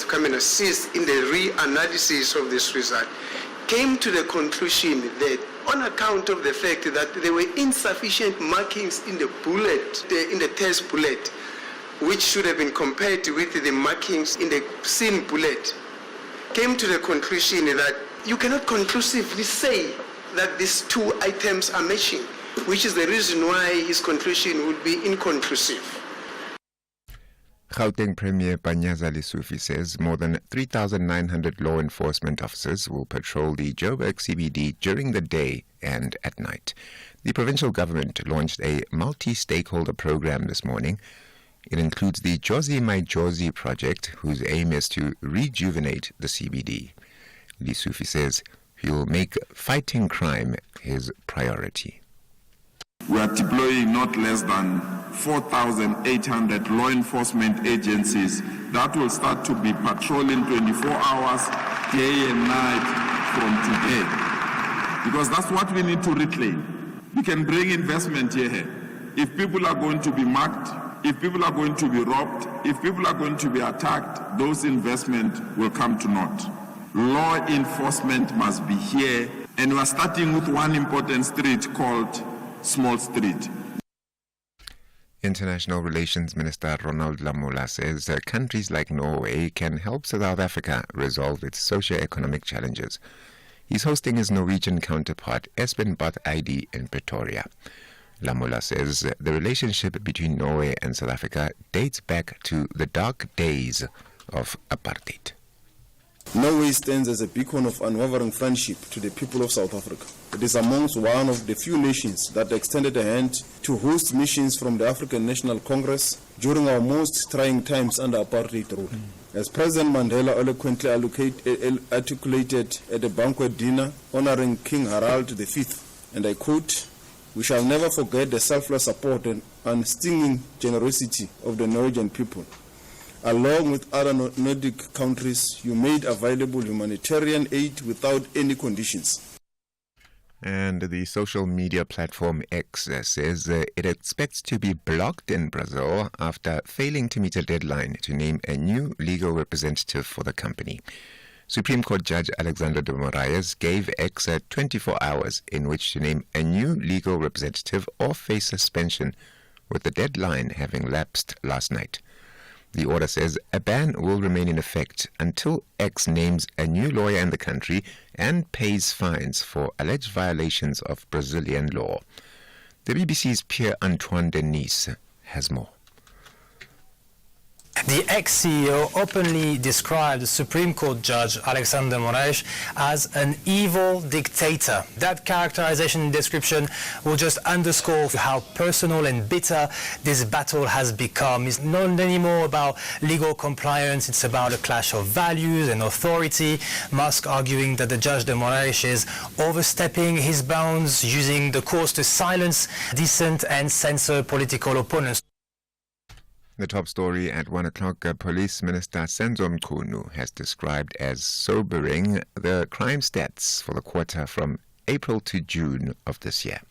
to come and assist in the re-analysis of this result, came to the conclusion that on account of the fact that there were insufficient markings in the bullet, in the test bullet, which should have been compared with the markings in the scene bullet, came to the conclusion that you cannot conclusively say that these two items are matching, which is the reason why his conclusion would be inconclusive. Gauteng Premier Panyaza Lesufi says more than 3,900 law enforcement officers will patrol the Joburg CBD during the day and at night. The provincial government launched a multi-stakeholder program this morning. It includes the Jozi My Jozi project, whose aim is to rejuvenate the CBD. Lesufi says he will make fighting crime his priority. We are deploying not less than 4,800 law enforcement agencies that will start to be patrolling 24 hours, day and night from today. Because that's what we need to reclaim. We can bring investment here. If people are going to be marked, if people are going to be robbed, if people are going to be attacked, those investments will come to naught. Law enforcement must be here, and we are starting with one important street called Small Street. International Relations Minister Ronald Lamola says countries like Norway can help South Africa resolve its socio-economic challenges. He's hosting his Norwegian counterpart, Espen Barth Eide, in Pretoria. Lamola says the relationship between Norway and South Africa dates back to the dark days of apartheid. Norway stands as a beacon of unwavering friendship to the people of South Africa. It is amongst one of the few nations that extended a hand to host missions from the African National Congress during our most trying times under apartheid rule. As President Mandela eloquently articulated at a banquet dinner honoring King Harald V, and I quote, "We shall never forget the selfless support and unstinting generosity of the Norwegian people. Along with other Nordic countries, you made available humanitarian aid without any conditions." And the social media platform X says it expects to be blocked in Brazil after failing to meet a deadline to name a new legal representative for the company. Supreme Court Judge Alexander de Moraes gave X 24 hours in which to name a new legal representative or face suspension, with the deadline having lapsed last night. The order says a ban will remain in effect until X names a new lawyer in the country and pays fines for alleged violations of Brazilian law. The BBC's Pierre-Antoine Denis has more. The ex-CEO openly described the Supreme Court Judge Alexander Moraes as an evil dictator. That characterization and description will just underscore how personal and bitter this battle has become. It's not anymore about legal compliance, it's about a clash of values and authority. Musk arguing that the Judge de Moraes is overstepping his bounds, using the courts to silence dissent and censor political opponents. The top story at 1 o'clock, Police Minister Senzo Mchunu has described as sobering the crime stats for the quarter from April to June of this year.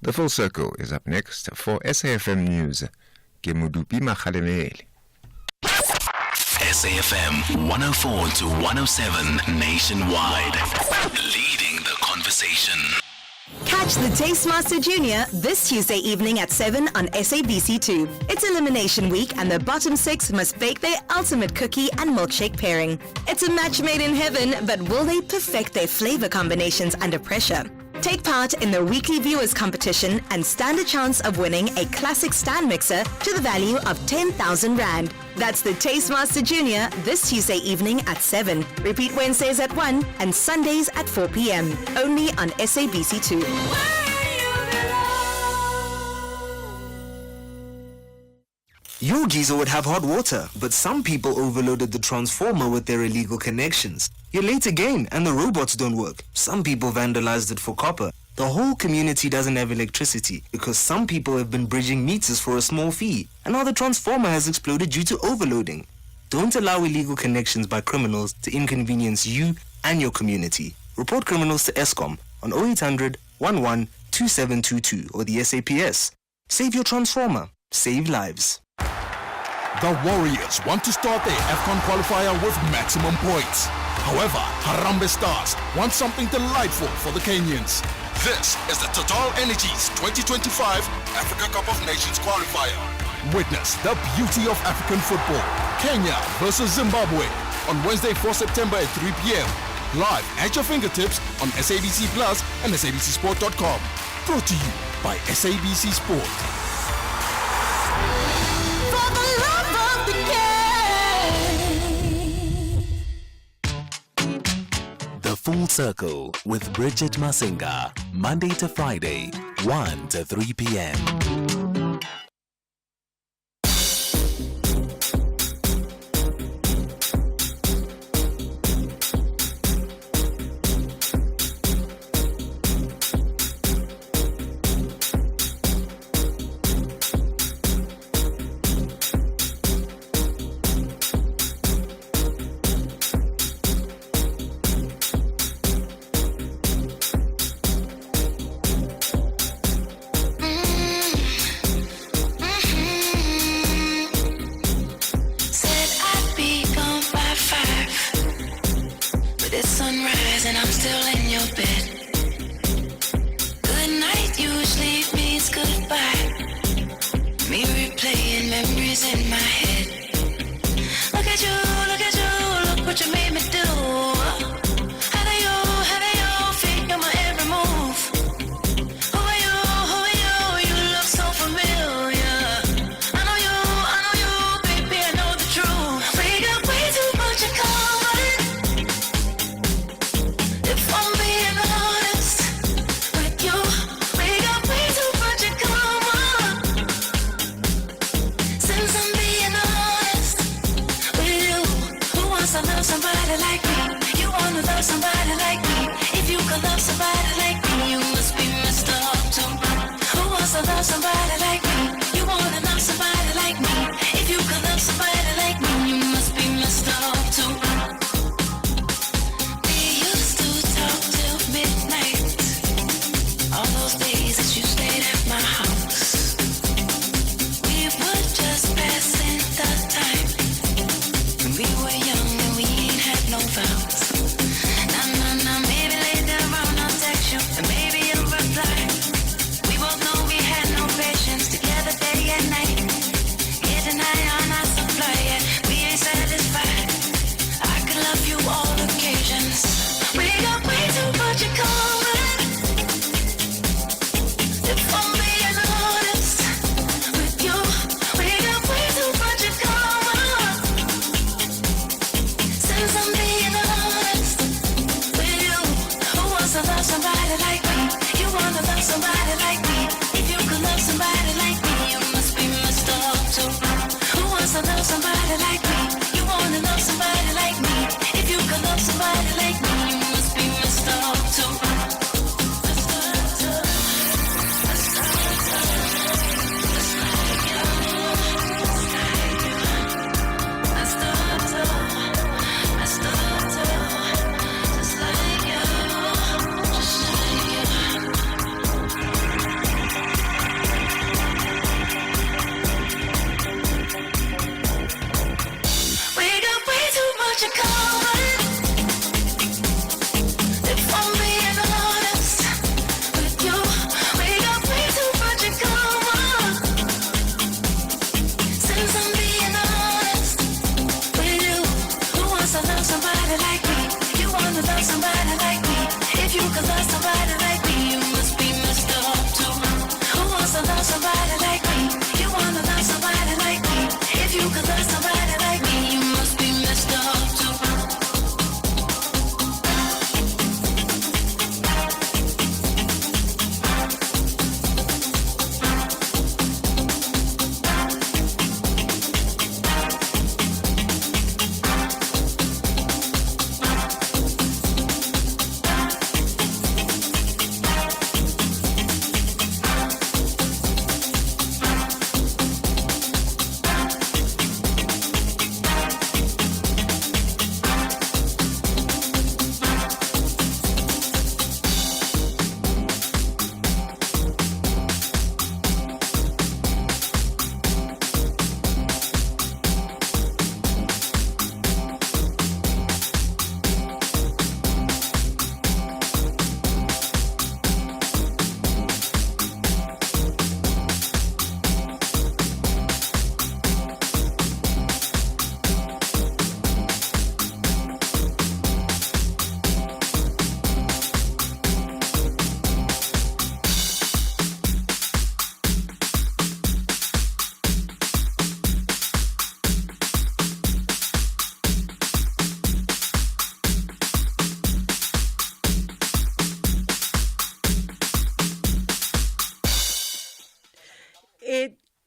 The Full Circle is up next. For SAFM News, Kemudupi Makhalemele. SAFM 104 to 107 nationwide, leading the conversation. Catch the Tastemaster Junior this Tuesday evening at 7 on SABC2. It's Elimination Week and the bottom 6 must bake their ultimate cookie and milkshake pairing. It's a match made in heaven, but will they perfect their flavor combinations under pressure? Take part in the weekly viewers competition and stand a chance of winning a classic stand mixer to the value of 10,000 Rand. That's the Tastemaster Junior this Tuesday evening at 7. Repeat Wednesdays at 1 and Sundays at 4 p.m. Only on SABC2. Your geyser would have hot water, but some people overloaded the transformer with their illegal connections. You're late again and the robots don't work. Some people vandalized it for copper. The whole community doesn't have electricity because some people have been bridging meters for a small fee, and now the transformer has exploded due to overloading. Don't allow illegal connections by criminals to inconvenience you and your community. Report criminals to ESCOM on 0800 11 2722 or the SAPS. Save your transformer. Save lives. The Warriors want to start their AFCON qualifier with maximum points. However, Harambee Stars want something delightful for the Kenyans. This is the Total Energies 2025 Africa Cup of Nations qualifier. Witness the beauty of African football. Kenya versus Zimbabwe on Wednesday, 4 September at 3 p.m. Live at your fingertips on SABC Plus and SABCSport.com. Brought to you by SABC Sport. For the love of the game. The Full Circle with Bridget Masinga, Monday to Friday, 1 to 3 p.m.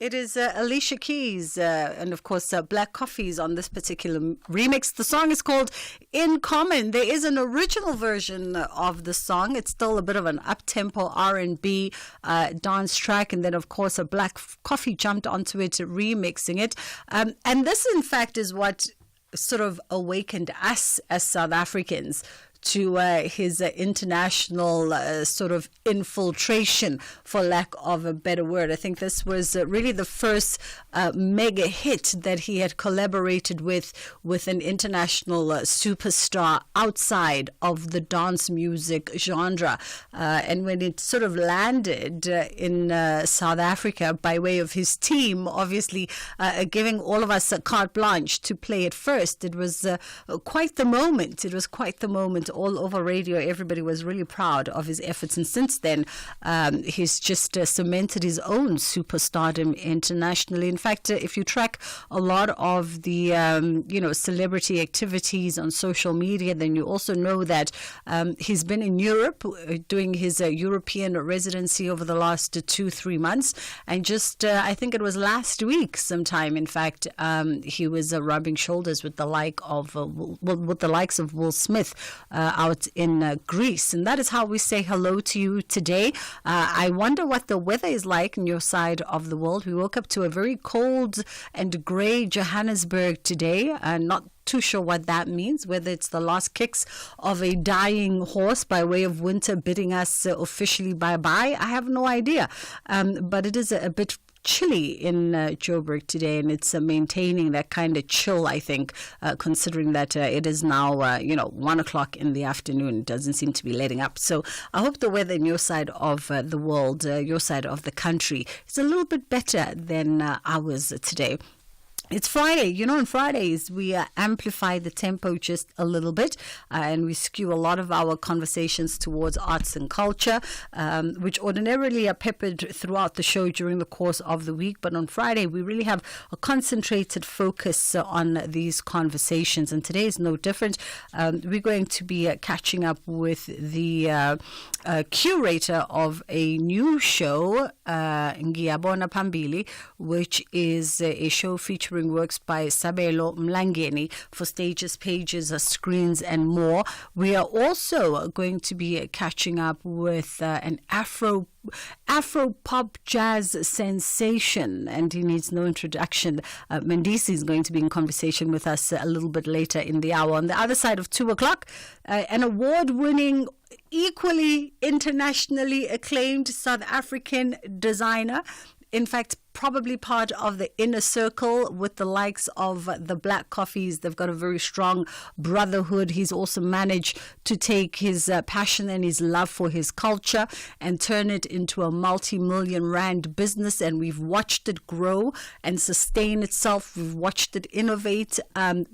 It is Alicia Keys and, of course, Black Coffees on this particular remix. The song is called In Common. There is an original version of the song. It's still a bit of an up-tempo R&B dance track. And then, of course, a Black Coffee jumped onto it, remixing it. And this, in fact, is what sort of awakened us as South Africans to his international sort of infiltration, for lack of a better word. I think this was really the first mega hit that he had collaborated with an international superstar outside of the dance music genre. And when it sort of landed in South Africa by way of his team, obviously giving all of us a carte blanche to play it first, it was quite the moment. It was quite the moment. All over radio, everybody was really proud of his efforts, and since then he's just cemented his own superstardom internationally. In fact, if you track a lot of the celebrity activities on social media, then you also know that he's been in Europe doing his European residency over the last 2-3 months, and just I think it was last week sometime, in fact, he was rubbing shoulders with the likes of Will Smith out in Greece. And that is how we say hello to you today. I wonder what the weather is like in your side of the world. We woke up to a very cold and grey Johannesburg today, not too sure what that means, whether it's the last kicks of a dying horse by way of winter bidding us officially bye-bye. I have no idea. But it is a bit chilly in Joburg today, and it's maintaining that kind of chill, I think, considering that it is now 1 o'clock in the afternoon. It doesn't seem to be letting up. So I hope the weather in your side of the world, your side of the country, is a little bit better than ours today. It's Friday. On Fridays, we amplify the tempo just a little bit, and we skew a lot of our conversations towards arts and culture, which ordinarily are peppered throughout the show during the course of the week. But on Friday, we really have a concentrated focus on these conversations, and today is no different. We're going to be catching up with the curator of a new show, Ngiyabona Phambili, which is a show featuring works by Sabelo Mlangeni for stages, pages, screens, and more. We are also going to be catching up with an Afro pop jazz sensation, and he needs no introduction. Mendisi is going to be in conversation with us a little bit later in the hour. On the other side of 2 o'clock, an award-winning, equally internationally acclaimed South African designer, in fact, probably part of the inner circle with the likes of the Black Coffees. They've got a very strong brotherhood. He's also managed to take his passion and his love for his culture and turn it into a multi-million rand business. And we've watched it grow and sustain itself. We've watched it innovate.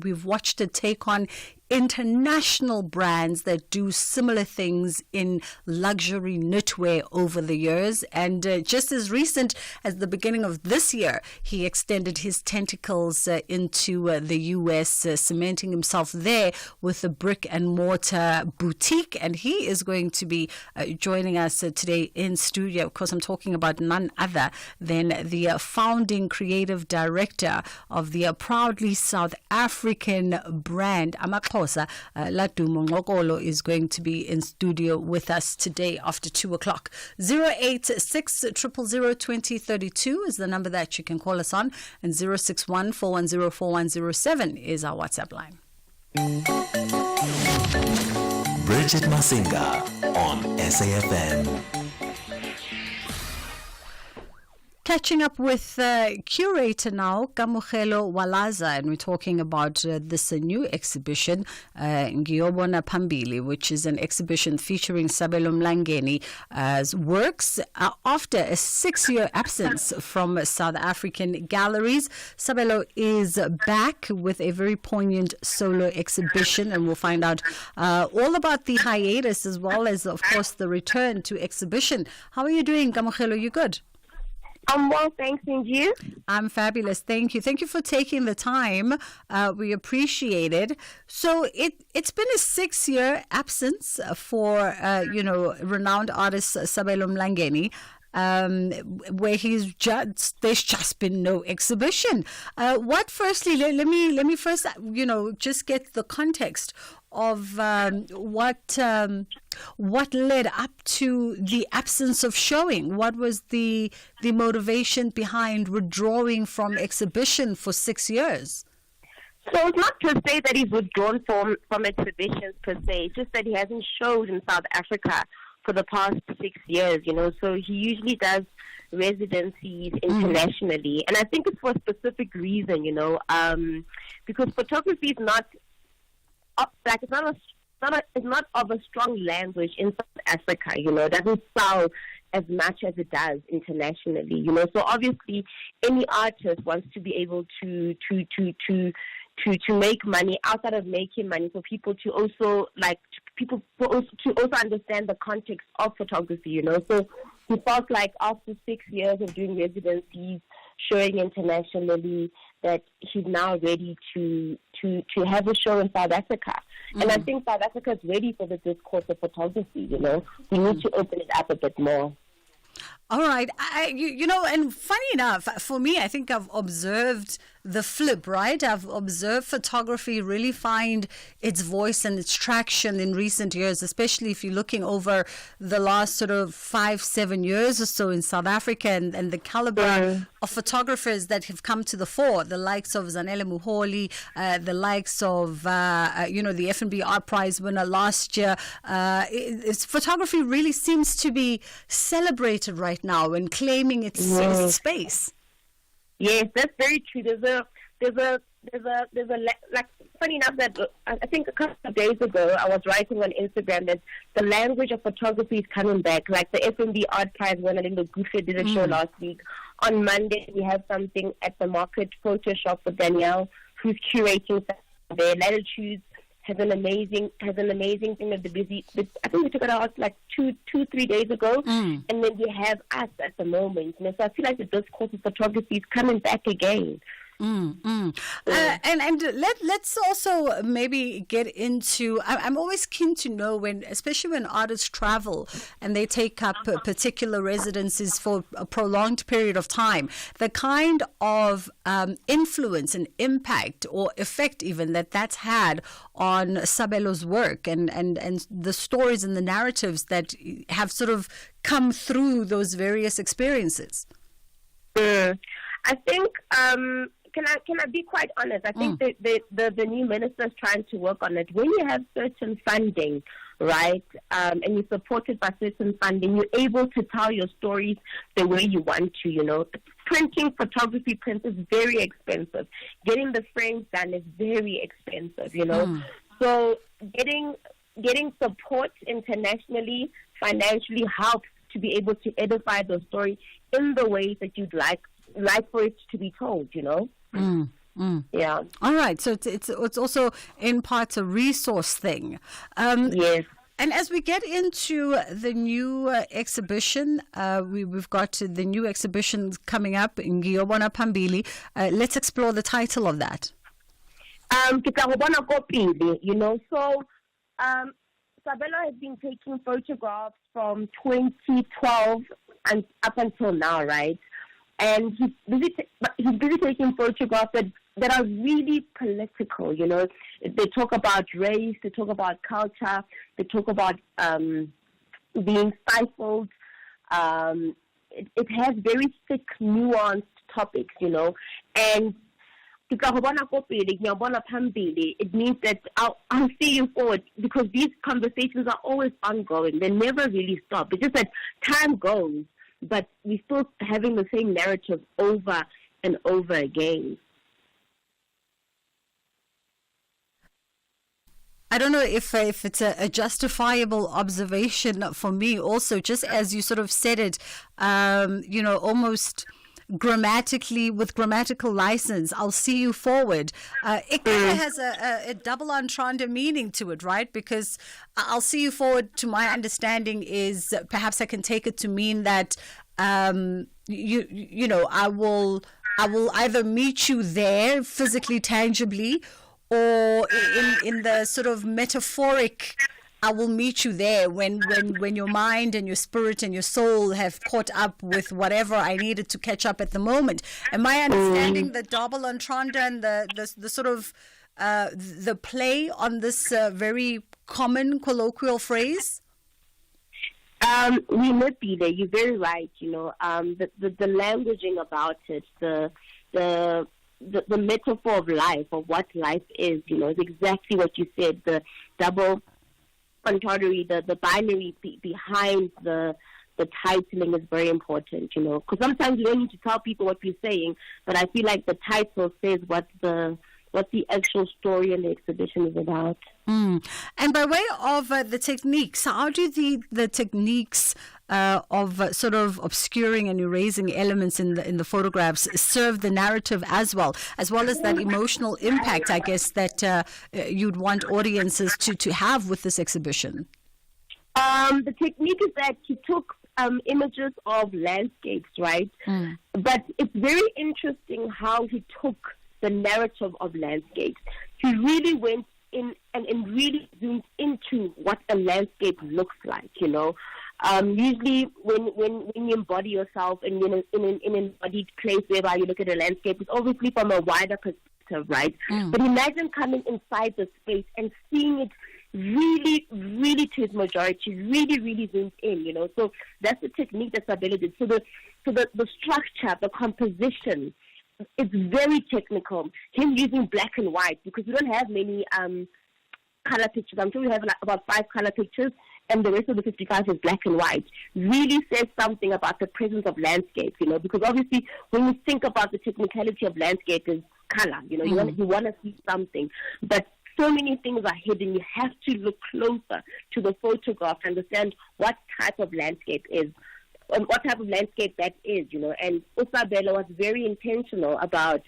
We've watched it take on international brands that do similar things in luxury knitwear over the years. And just as recent as the beginning of this year, he extended his tentacles into the US, cementing himself there with a brick and mortar boutique. And he is going to be joining us today in studio. Of course, I'm talking about none other than the founding creative director of the proudly South African brand, Amakosa. Ladumo Ngokolo is going to be in studio with us today after 2 o'clock. 086 000 2032 is the number that you can call us on, and 061 410 4107 is our WhatsApp line. Bridget Masinga on SAFM. Catching up with curator now, Kamokhelo Walaza, and we're talking about this new exhibition, Ngiyabona Phambili, which is an exhibition featuring Sabelo Mlangeni's works after a 6-year absence from South African galleries. Sabelo is back with a very poignant solo exhibition, and we'll find out all about the hiatus as well as, of course, the return to exhibition. How are you doing, Kamokhelo? You good? I'm well, thanks, and you? I'm fabulous, thank you. Thank you for taking the time. We appreciate it. So it's been a 6-year absence for, renowned artist Sabelo Mlangeni. where there's just been no exhibition. Firstly, let me first, just get the context of what led up to the absence of showing. What was the motivation behind withdrawing from exhibition for 6 years? So it's not to say that he's withdrawn from exhibitions per se. It's just that he hasn't showed in South Africa for the past 6 years, So he usually does residencies internationally. And I think it's for a specific reason, because photography is not it's not of a strong language in South Africa, It doesn't sell as much as it does internationally, So obviously any artist wants to be able to make money outside of making money, for people to also understand the context of photography, So he felt like after 6 years of doing residencies, showing internationally, that he's now ready to have a show in South Africa. And I think South Africa is ready for the discourse of photography, We need to open it up a bit more. All right. And funny enough, for me, I think I've observed the flip, right? I've observed photography really find its voice and its traction in recent years, especially if you're looking over the last sort of 5-7 years or so in South Africa, and the caliber of photographers that have come to the fore, the likes of Zanele Muholi, the likes of, the F&B Art Prize winner last year. Photography really seems to be celebrated right now and claiming its space. Yes, that's very true. Funny enough that I think a couple of days ago I was writing on Instagram that the language of photography is coming back. Like the F&B Art Prize winner, Linda Gufe did a show last week. On Monday we have something at the Market Photo Shop with Danielle, who's curating there. Latitudes has an amazing thing of the busy. I think we took it out like 2-3 days ago, and then we have us at the moment. So I feel like the discourse of photography is coming back again. And let's also maybe get into, I'm always keen to know especially when artists travel and they take up particular residencies for a prolonged period of time, the kind of influence and impact or effect even that's had on Sabelo's work and the stories and the narratives that have sort of come through those various experiences. I think Can I be quite honest? I think the new minister is trying to work on it. When you have certain funding, right, and you're supported by certain funding, you're able to tell your stories the way you want to, Printing photography prints is very expensive. Getting the frames done is very expensive, So getting support internationally, financially, helps to be able to edify the story in the ways that you'd like for it to be told, Yeah. All right. So it's also in part a resource thing. Yes. And as we get into the new exhibition, we've got the new exhibition coming up in Ngiyobona Phambili. Let's explore the title of that. So Sabelo has been taking photographs from 2012 and up until now, right? And he's busy taking photographs that are really political, They talk about race, they talk about culture, they talk about being stifled. It has very thick, nuanced topics, And it means that I'll see you forward, because these conversations are always ongoing. They never really stop. It's just that time goes, but we're still having the same narrative over and over again. I don't know if it's a justifiable observation for me also, just as you sort of said it, almost grammatically, with grammatical license, I'll see you forward. It kind of has a double entendre meaning to it, right? Because I'll see you forward, to my understanding, is perhaps I can take it to mean that I will either meet you there physically, tangibly, or in the sort of metaphoric I will meet you there when your mind and your spirit and your soul have caught up with whatever I needed to catch up at the moment. Am I understanding the double entendre and the sort of the play on this very common colloquial phrase? We might be there. You're very right. The languaging about it, the metaphor of life, of what life is, is exactly what you said. The double entendre, the binary behind the titling is very important, because sometimes we don't need to tell people what we're saying, but I feel like the title says what the actual story and the exhibition is about. And by way of the techniques, how do the techniques of sort of obscuring and erasing elements in the photographs serve the narrative as well as that emotional impact, I guess, that you'd want audiences to have with this exhibition? The technique is that he took images of landscapes, right? But it's very interesting how he took the narrative of landscapes. He really went in and really zoomed into what a landscape looks like, Usually when you embody yourself and in an embodied place whereby you look at a landscape, it's obviously from a wider perspective, right? But imagine coming inside the space and seeing it really, really to its majority, really, really zoomed in, So that's the technique that Sabelo did. So the structure, the composition, it's very technical. Him using black and white, because we don't have many color pictures. I'm sure we have about 5 color pictures, and the rest of the 55 is black and white. Really says something about the presence of landscape, because obviously when you think about the technicality of landscape is color, you want to see something. But so many things are hidden. You have to look closer to the photograph to understand what type of landscape is. What type of landscape that is, and Sabelo was very intentional about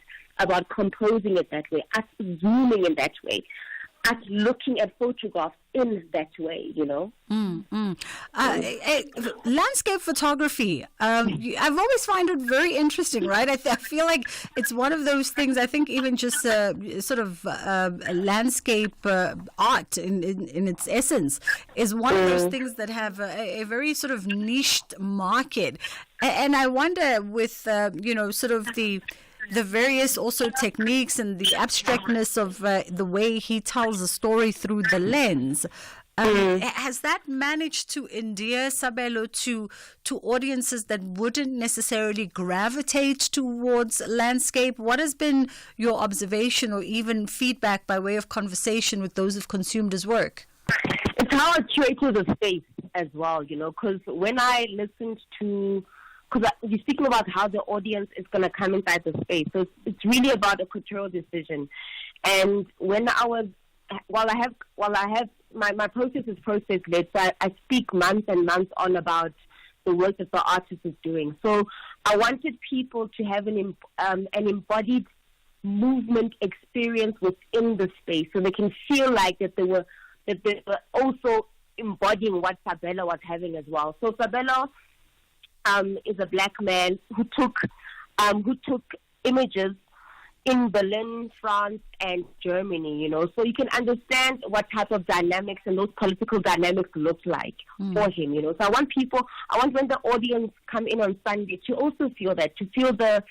composing it that way, us zooming in that way, us looking at photographs in that way, Landscape photography, I've always found it very interesting, right? I feel like it's one of those things, I think even just sort of landscape art in its essence is one of those things that have a very sort of niched market. And I wonder with, sort of the various also techniques and the abstractness of the way he tells a story through the lens. Has that managed to endear Sabelo to audiences that wouldn't necessarily gravitate towards landscape? What has been your observation or even feedback by way of conversation with those who've consumed his work? It's how it curated the space as well, because when I listened to... Because you're speaking about how the audience is going to come inside the space. So it's really about a cultural decision. And when while I have my process is process-led, so I speak months and months on about the work that the artist is doing. So I wanted people to have an embodied movement experience within the space, so they can feel like that they were also embodying what Sabelo was having as well. So Sabelo is a black man who took images in Berlin, France, and Germany, so you can understand what type of dynamics and those political dynamics look like for him, So I want when the audience come in on Sunday to also feel that, to feel the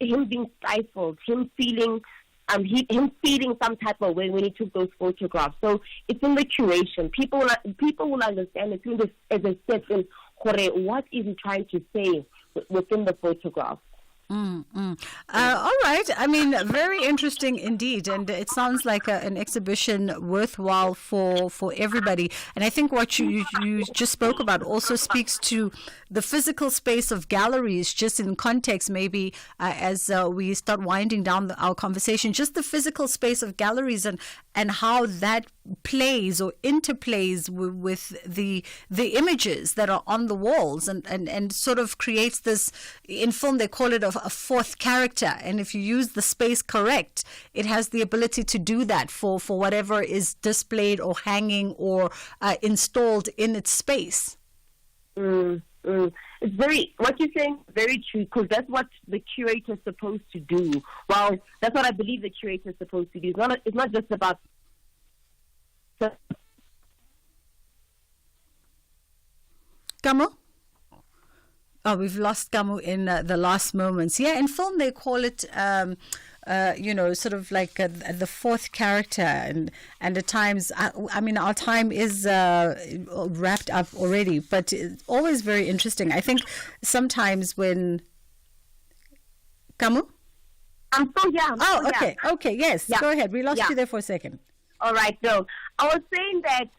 him being stifled, him feeling him feeling some type of way when he took those photographs. So it's in the curation. People will understand it as a step in what is he trying to say within the photograph. All right. I mean, very interesting indeed. And it sounds like an exhibition worthwhile for everybody. And I think what you just spoke about also speaks to the physical space of galleries, just in context, maybe as we start winding down our conversation, just the physical space of galleries and how that plays or interplays with the images that are on the walls and sort of creates this, in film they call it a fourth character, and if you use the space correct, it has the ability to do that for whatever is displayed or hanging or installed in its space. It's what you're saying is very true, because that's what the curator is supposed to do. Well, that's what I believe the curator is supposed to do. It's not just about Kamu? Oh, we've lost Kamu in the last moments. Yeah, in film they call it, sort of like the fourth character, and at times, I mean, our time is wrapped up already, but it's always very interesting. I think sometimes when Kamu? I'm still here. Oh, okay, okay, yes. Yeah. Go ahead. We lost you there for a second. All right, no. I was saying that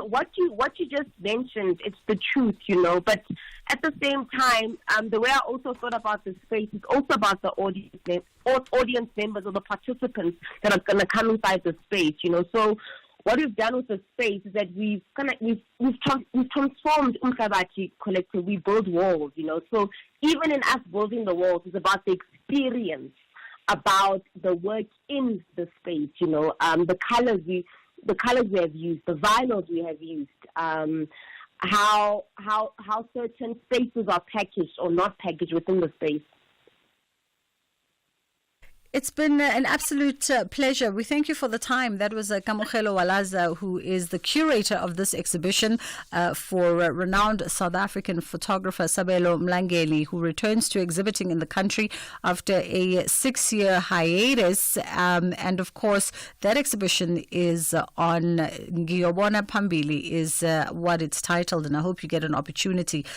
what you just mentioned, it's the truth, but at the same time, the way I also thought about this space is also about the audience members or the participants that are going to come inside the space, So what we've done with the space is that we've transformed Umhlabathi Collective. We build walls, So even in us building the walls, it's about the experience, about the work in the space, the colors we have used, the vinyls we have used, how certain spaces are packaged or not packaged within the space. It's been an absolute pleasure. We thank you for the time. That was Kamokhelo Walaza, who is the curator of this exhibition for renowned South African photographer Sabelo Mlangeni, who returns to exhibiting in the country after a 6-year hiatus. And of course, that exhibition is on Ngiyobona Phambili, is what it's titled. And I hope you get an opportunity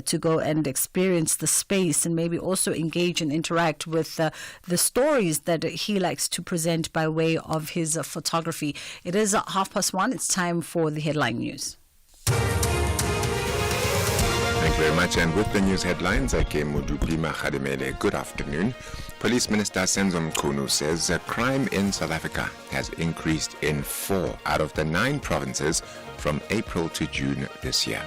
to go and experience the space and maybe also engage and interact with the stories that he likes to present by way of his photography. It is 1:30. It's time for the headline news. Thank you very much. And with the news headlines, good afternoon. Police Minister Senzo Mchunu says crime in South Africa has increased in 4 out of the 9 provinces from April to June this year.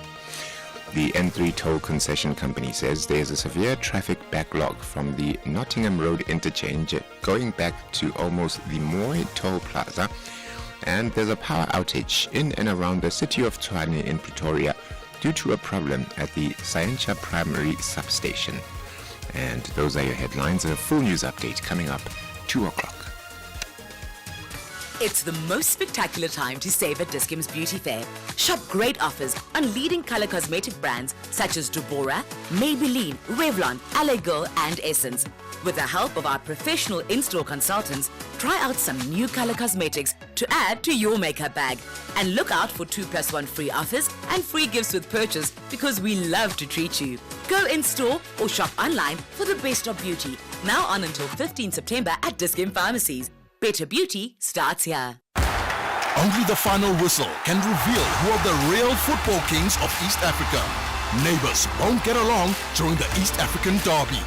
The N3 toll concession company says there is a severe traffic backlog from the Nottingham Road interchange going back to almost the Moy Toll Plaza, and there's a power outage in and around the city of Tshwane in Pretoria due to a problem at the Scientia Primary Substation. And those are your headlines. A full news update coming up 2 o'clock. It's the most spectacular time to save at Dis-Chem's Beauty Fair. Shop great offers on leading color cosmetic brands such as Deborah, Maybelline, Revlon, LA Girl and Essence. With the help of our professional in-store consultants, try out some new color cosmetics to add to your makeup bag. And look out for 2+1 free offers and free gifts with purchase, because we love to treat you. Go in-store or shop online for the best of beauty. Now on until 15 September at Dis-Chem Pharmacies. Better beauty starts here. Only the final whistle can reveal who are the real football kings of East Africa. Neighbors won't get along during the East African Derby.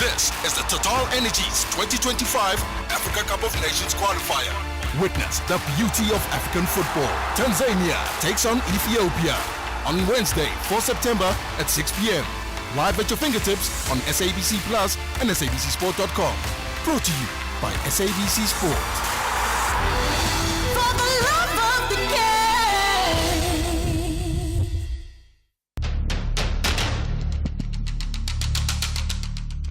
This is the Total Energies 2025 Africa Cup of Nations qualifier. Witness the beauty of African football. Tanzania takes on Ethiopia on Wednesday, 4 September at 6 p.m. Live at your fingertips on SABC Plus and SABCSport.com. Brought to you by SABC Sport. For the love of the game.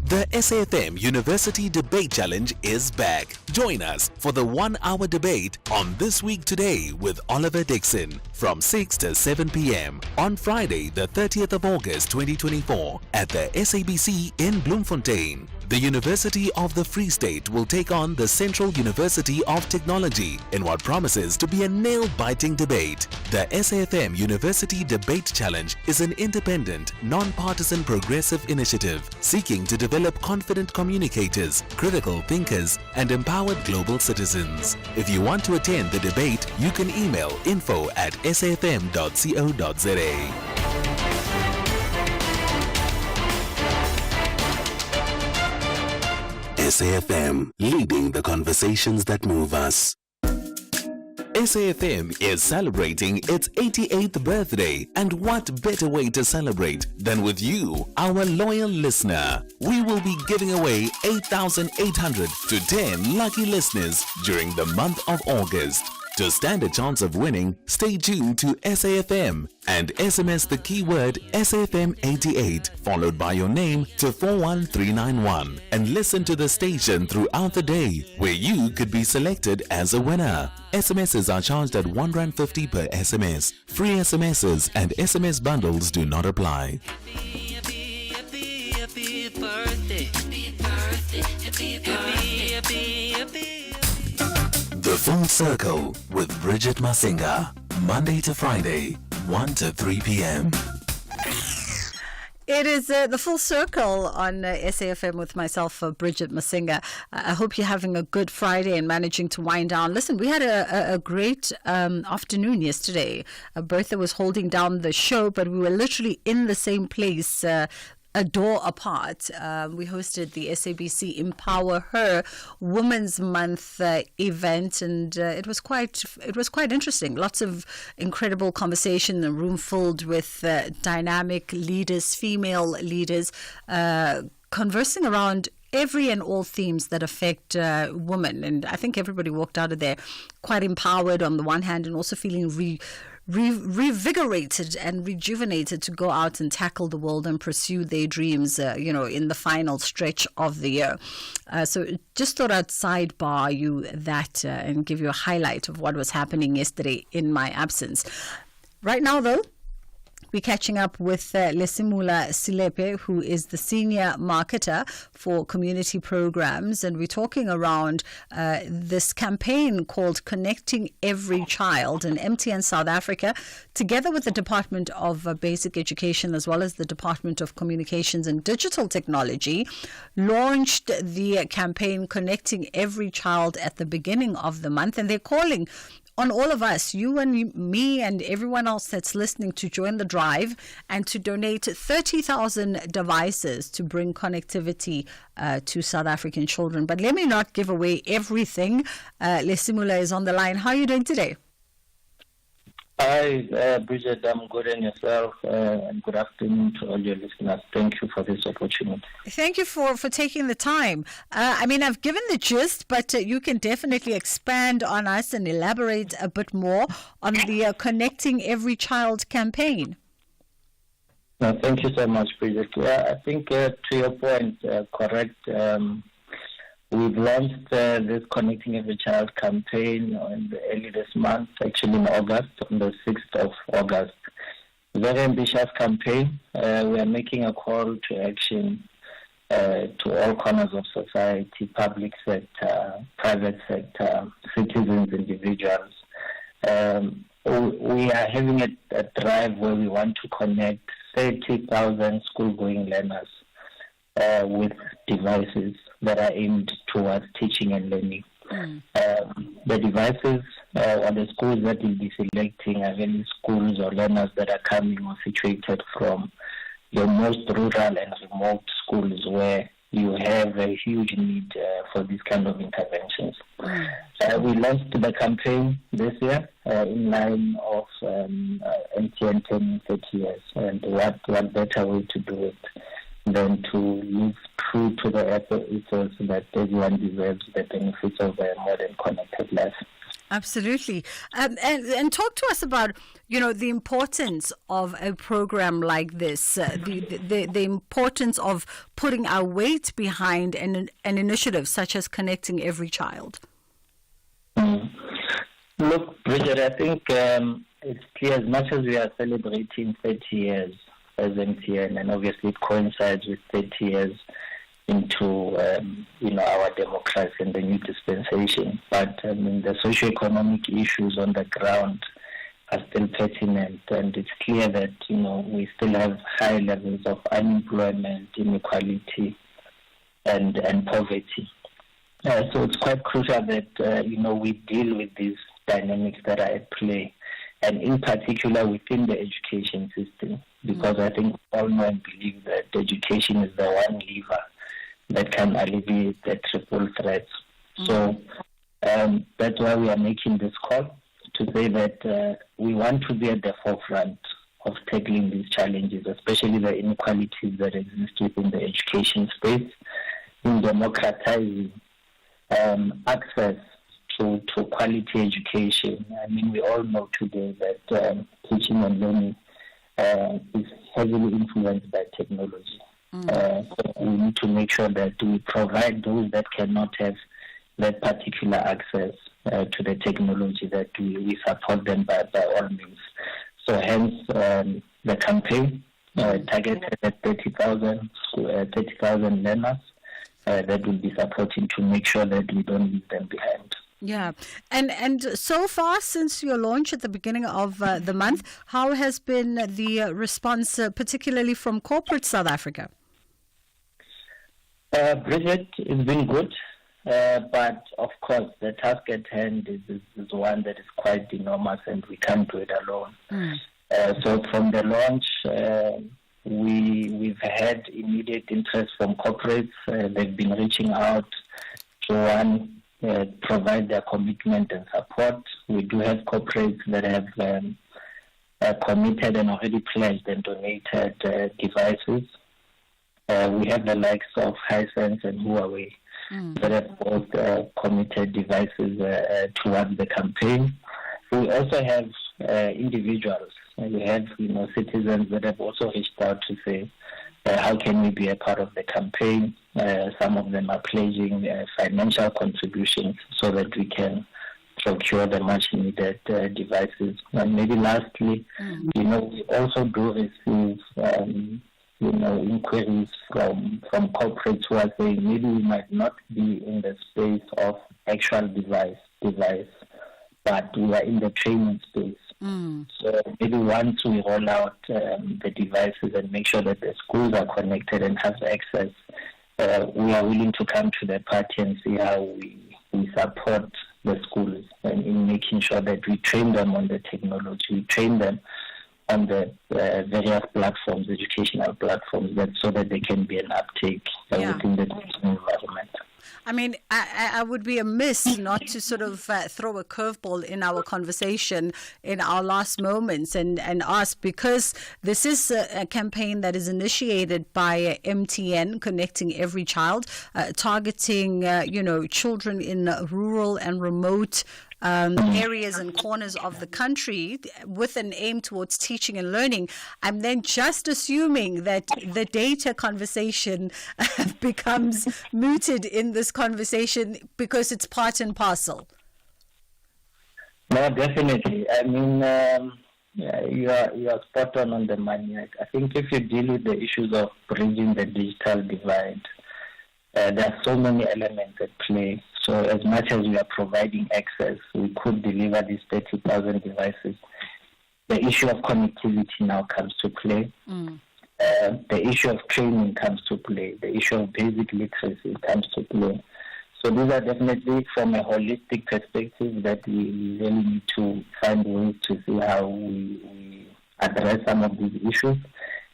The SAFM University Debate Challenge is back. Join us for the 1-hour debate on This Week Today with Oliver Dixon from 6 to 7 p.m. on Friday, the 30th of August 2024 at the SABC in Bloemfontein. The University of the Free State will take on the Central University of Technology in what promises to be a nail-biting debate. The SAFM University Debate Challenge is an independent, non-partisan progressive initiative seeking to develop confident communicators, critical thinkers, and empowered global citizens. If you want to attend the debate, you can email info@safm.co.za. SAFM, leading the conversations that move us. SAFM is celebrating its 88th birthday, and what better way to celebrate than with you, our loyal listener. We will be giving away 8,800 to 10 lucky listeners during the month of August. To stand a chance of winning, stay tuned to SAFM and SMS the keyword SAFM88 followed by your name to 41391 and listen to the station throughout the day where you could be selected as a winner. SMSs are charged at R1.50 per SMS. Free SMSs and SMS bundles do not apply. The Full Circle with Bridget Masinga, Monday to Friday, 1 to 3 p.m. It is the Full Circle on SAFM with myself, Bridget Masinga. I hope you're having a good Friday and managing to wind down. Listen, we had a great afternoon yesterday. Bertha was holding down the show, but we were literally in the same place, a door apart. We hosted the SABC Empower Her Women's Month event, and it was quite interesting. Lots of incredible conversation, a room filled with dynamic leaders, female leaders, conversing around every and all themes that affect women. And I think everybody walked out of there quite empowered on the one hand, and also feeling revigorated and rejuvenated to go out and tackle the world and pursue their dreams, in the final stretch of the year. So just thought I'd sidebar you that and give you a highlight of what was happening yesterday in my absence. Right now, though, we're catching up with Lesimula Silepe, who is the senior marketer for community programs, and we're talking around this campaign called Connecting Every Child. And MTN South Africa, together with the Department of Basic Education as well as the Department of Communications and Digital Technology, launched the campaign Connecting Every Child at the beginning of the month, and they're calling on all of us, you and me and everyone else that's listening, to join the drive and to donate 30,000 devices to bring connectivity to South African children. But let me not give away everything. Lesimula is on the line. How are you doing today? Hi, Bridget. I'm good, and yourself? And good afternoon to all your listeners. Thank you for this opportunity. Thank you for taking the time. I've given the gist, but you can definitely expand on us and elaborate a bit more on the Connecting Every Child campaign. Thank you so much, Bridget. I think to your point, correct. We've launched this Connecting Every Child campaign early this month, actually in August, on the 6th of August. Very ambitious campaign. We are making a call to action to all corners of society, public sector, private sector, citizens, individuals. We are having a drive where we want to connect 30,000 school-going learners with devices that are aimed towards teaching and learning. The devices or the schools that will be selecting are any schools or learners that are coming or situated from your most rural and remote schools where you have a huge need for these kind of interventions. We launched the campaign this year in line of MTN 10 30 years, and what better way to do it than to live true to the ethos that everyone deserves the benefits of a modern connected life. Absolutely. And talk to us about, the importance of a program like this, the importance of putting our weight behind an initiative such as Connecting Every Child. Look, Bridget, I think it's clear, as much as we are celebrating 30 years as MTN, and obviously it coincides with 30 years into our democracy and the new dispensation. But the socio-economic issues on the ground are still pertinent, and it's clear that we still have high levels of unemployment, inequality, and poverty. So it's quite crucial that we deal with these dynamics that are at play, and in particular within the education system, because I think we all know and believe that education is the one lever that can alleviate the triple threats. So that's why we are making this call to say that we want to be at the forefront of tackling these challenges, especially the inequalities that exist within the education space, in democratizing access to quality education. I mean, we all know today that teaching and learning is heavily influenced by technology. So we need to make sure that we provide those that cannot have that particular access to the technology, that we support them by all means. So hence the campaign targeted at 30,000 learners that will be supporting to make sure that we don't leave them behind. Yeah. And so far, since your launch at the beginning of the month, how has been the response, particularly from corporate South Africa? Bridget, it's been good. But of course, the task at hand is one that is quite enormous, and we can't do it alone. So from the launch, we've had immediate interest from corporates. They've been reaching out to provide their commitment and support. We do have corporates that have committed and already pledged and donated devices. We have the likes of Hisense and Huawei that have both committed devices towards the campaign. We also have individuals. We have citizens that have also reached out to say, how can we be a part of the campaign? Some of them are pledging financial contributions so that we can procure the much needed devices. And maybe lastly, we also do receive inquiries from corporates who are saying maybe we might not be in the space of actual device, but we are in the training space. So maybe once we roll out the devices and make sure that the schools are connected and have access, we are willing to come to the party and see how we support the schools and in making sure that we train them on the technology, we train them on the various platforms, educational platforms, so that they can be an uptake within the environment. I mean, I would be amiss not to sort of throw a curveball in our conversation in our last moments and ask, because this is a campaign that is initiated by MTN, Connecting Every Child, targeting, children in rural and remote areas and corners of the country with an aim towards teaching and learning. I'm then just assuming that the data conversation becomes mooted in this conversation because it's part and parcel. No, definitely. I mean, you are spot on the money. I think if you deal with the issues of bridging the digital divide, there are so many elements at play. So as much as we are providing access, we could deliver these 30,000 devices. The issue of connectivity now comes to play. The issue of training comes to play. The issue of basic literacy comes to play. So these are definitely from a holistic perspective that we really need to find ways to see how we address some of these issues.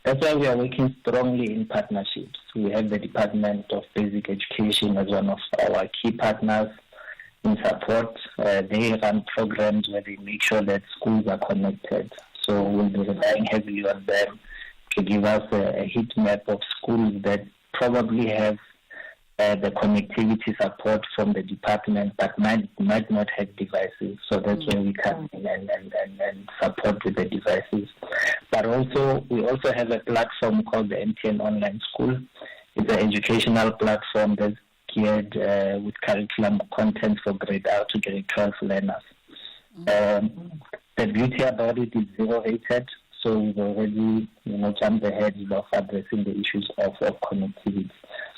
That's why we are working strongly in partnerships. We have the Department of Basic Education as one of our key partners in support. They run programs where they make sure that schools are connected. So we'll be relying heavily on them to give us a heat map of schools that probably have the connectivity support from the department but might not have devices. So that's where we come in and support with the devices. But we also have a platform called the MTN Online School. It's an educational platform that's geared with curriculum content for grade out to grade 12 learners. The beauty about it is zero-rated, so we've already jumped ahead of addressing the issues of connectivity.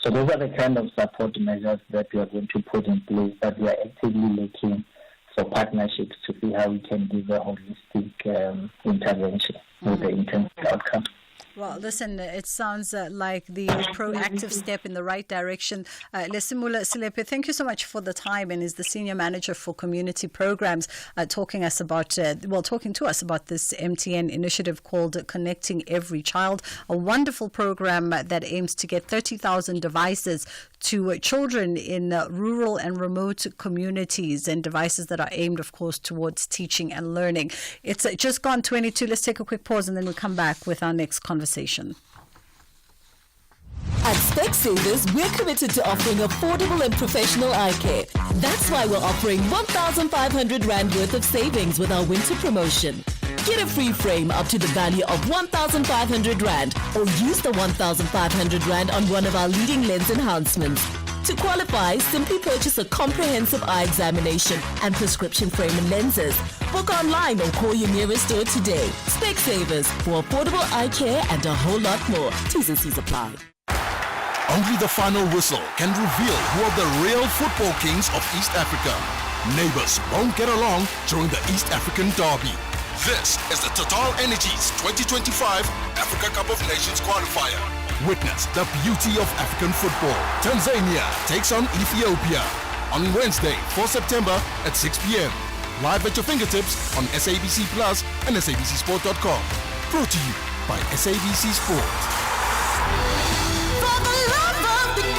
So those are the kind of support measures that we are going to put in place, but we are actively looking for partnerships to see how we can give a holistic intervention with the intended outcome. Well, listen, it sounds like the proactive step in the right direction. Lesimula Silepe, thank you so much for the time, and is the Senior Manager for Community Programs, talking to us about this MTN initiative called Connecting Every Child, a wonderful program that aims to get 30,000 devices to children in rural and remote communities, and devices that are aimed, of course, towards teaching and learning. It's just gone 22. Let's take a quick pause and then we'll come back with our next conversation. At Specsavers, we're committed to offering affordable and professional eye care. That's why we're offering 1,500 Rand worth of savings with our winter promotion. Get a free frame up to the value of 1,500 Rand or use the 1,500 Rand on one of our leading lens enhancements. To qualify, simply purchase a comprehensive eye examination and prescription frame and lenses. Book online or call your nearest store today. Specsavers for affordable eye care and a whole lot more. T's and C's apply. Only the final whistle can reveal who are the real football kings of East Africa. Neighbors won't get along during the East African Derby. This is the Total Energies 2025 Africa Cup of Nations qualifier. Witness the beauty of African football. Tanzania takes on Ethiopia on Wednesday, 4 September at 6 p.m. Live at your fingertips on SABC Plus and SABCSport.com. Brought to you by SABC Sport. For the love of the game.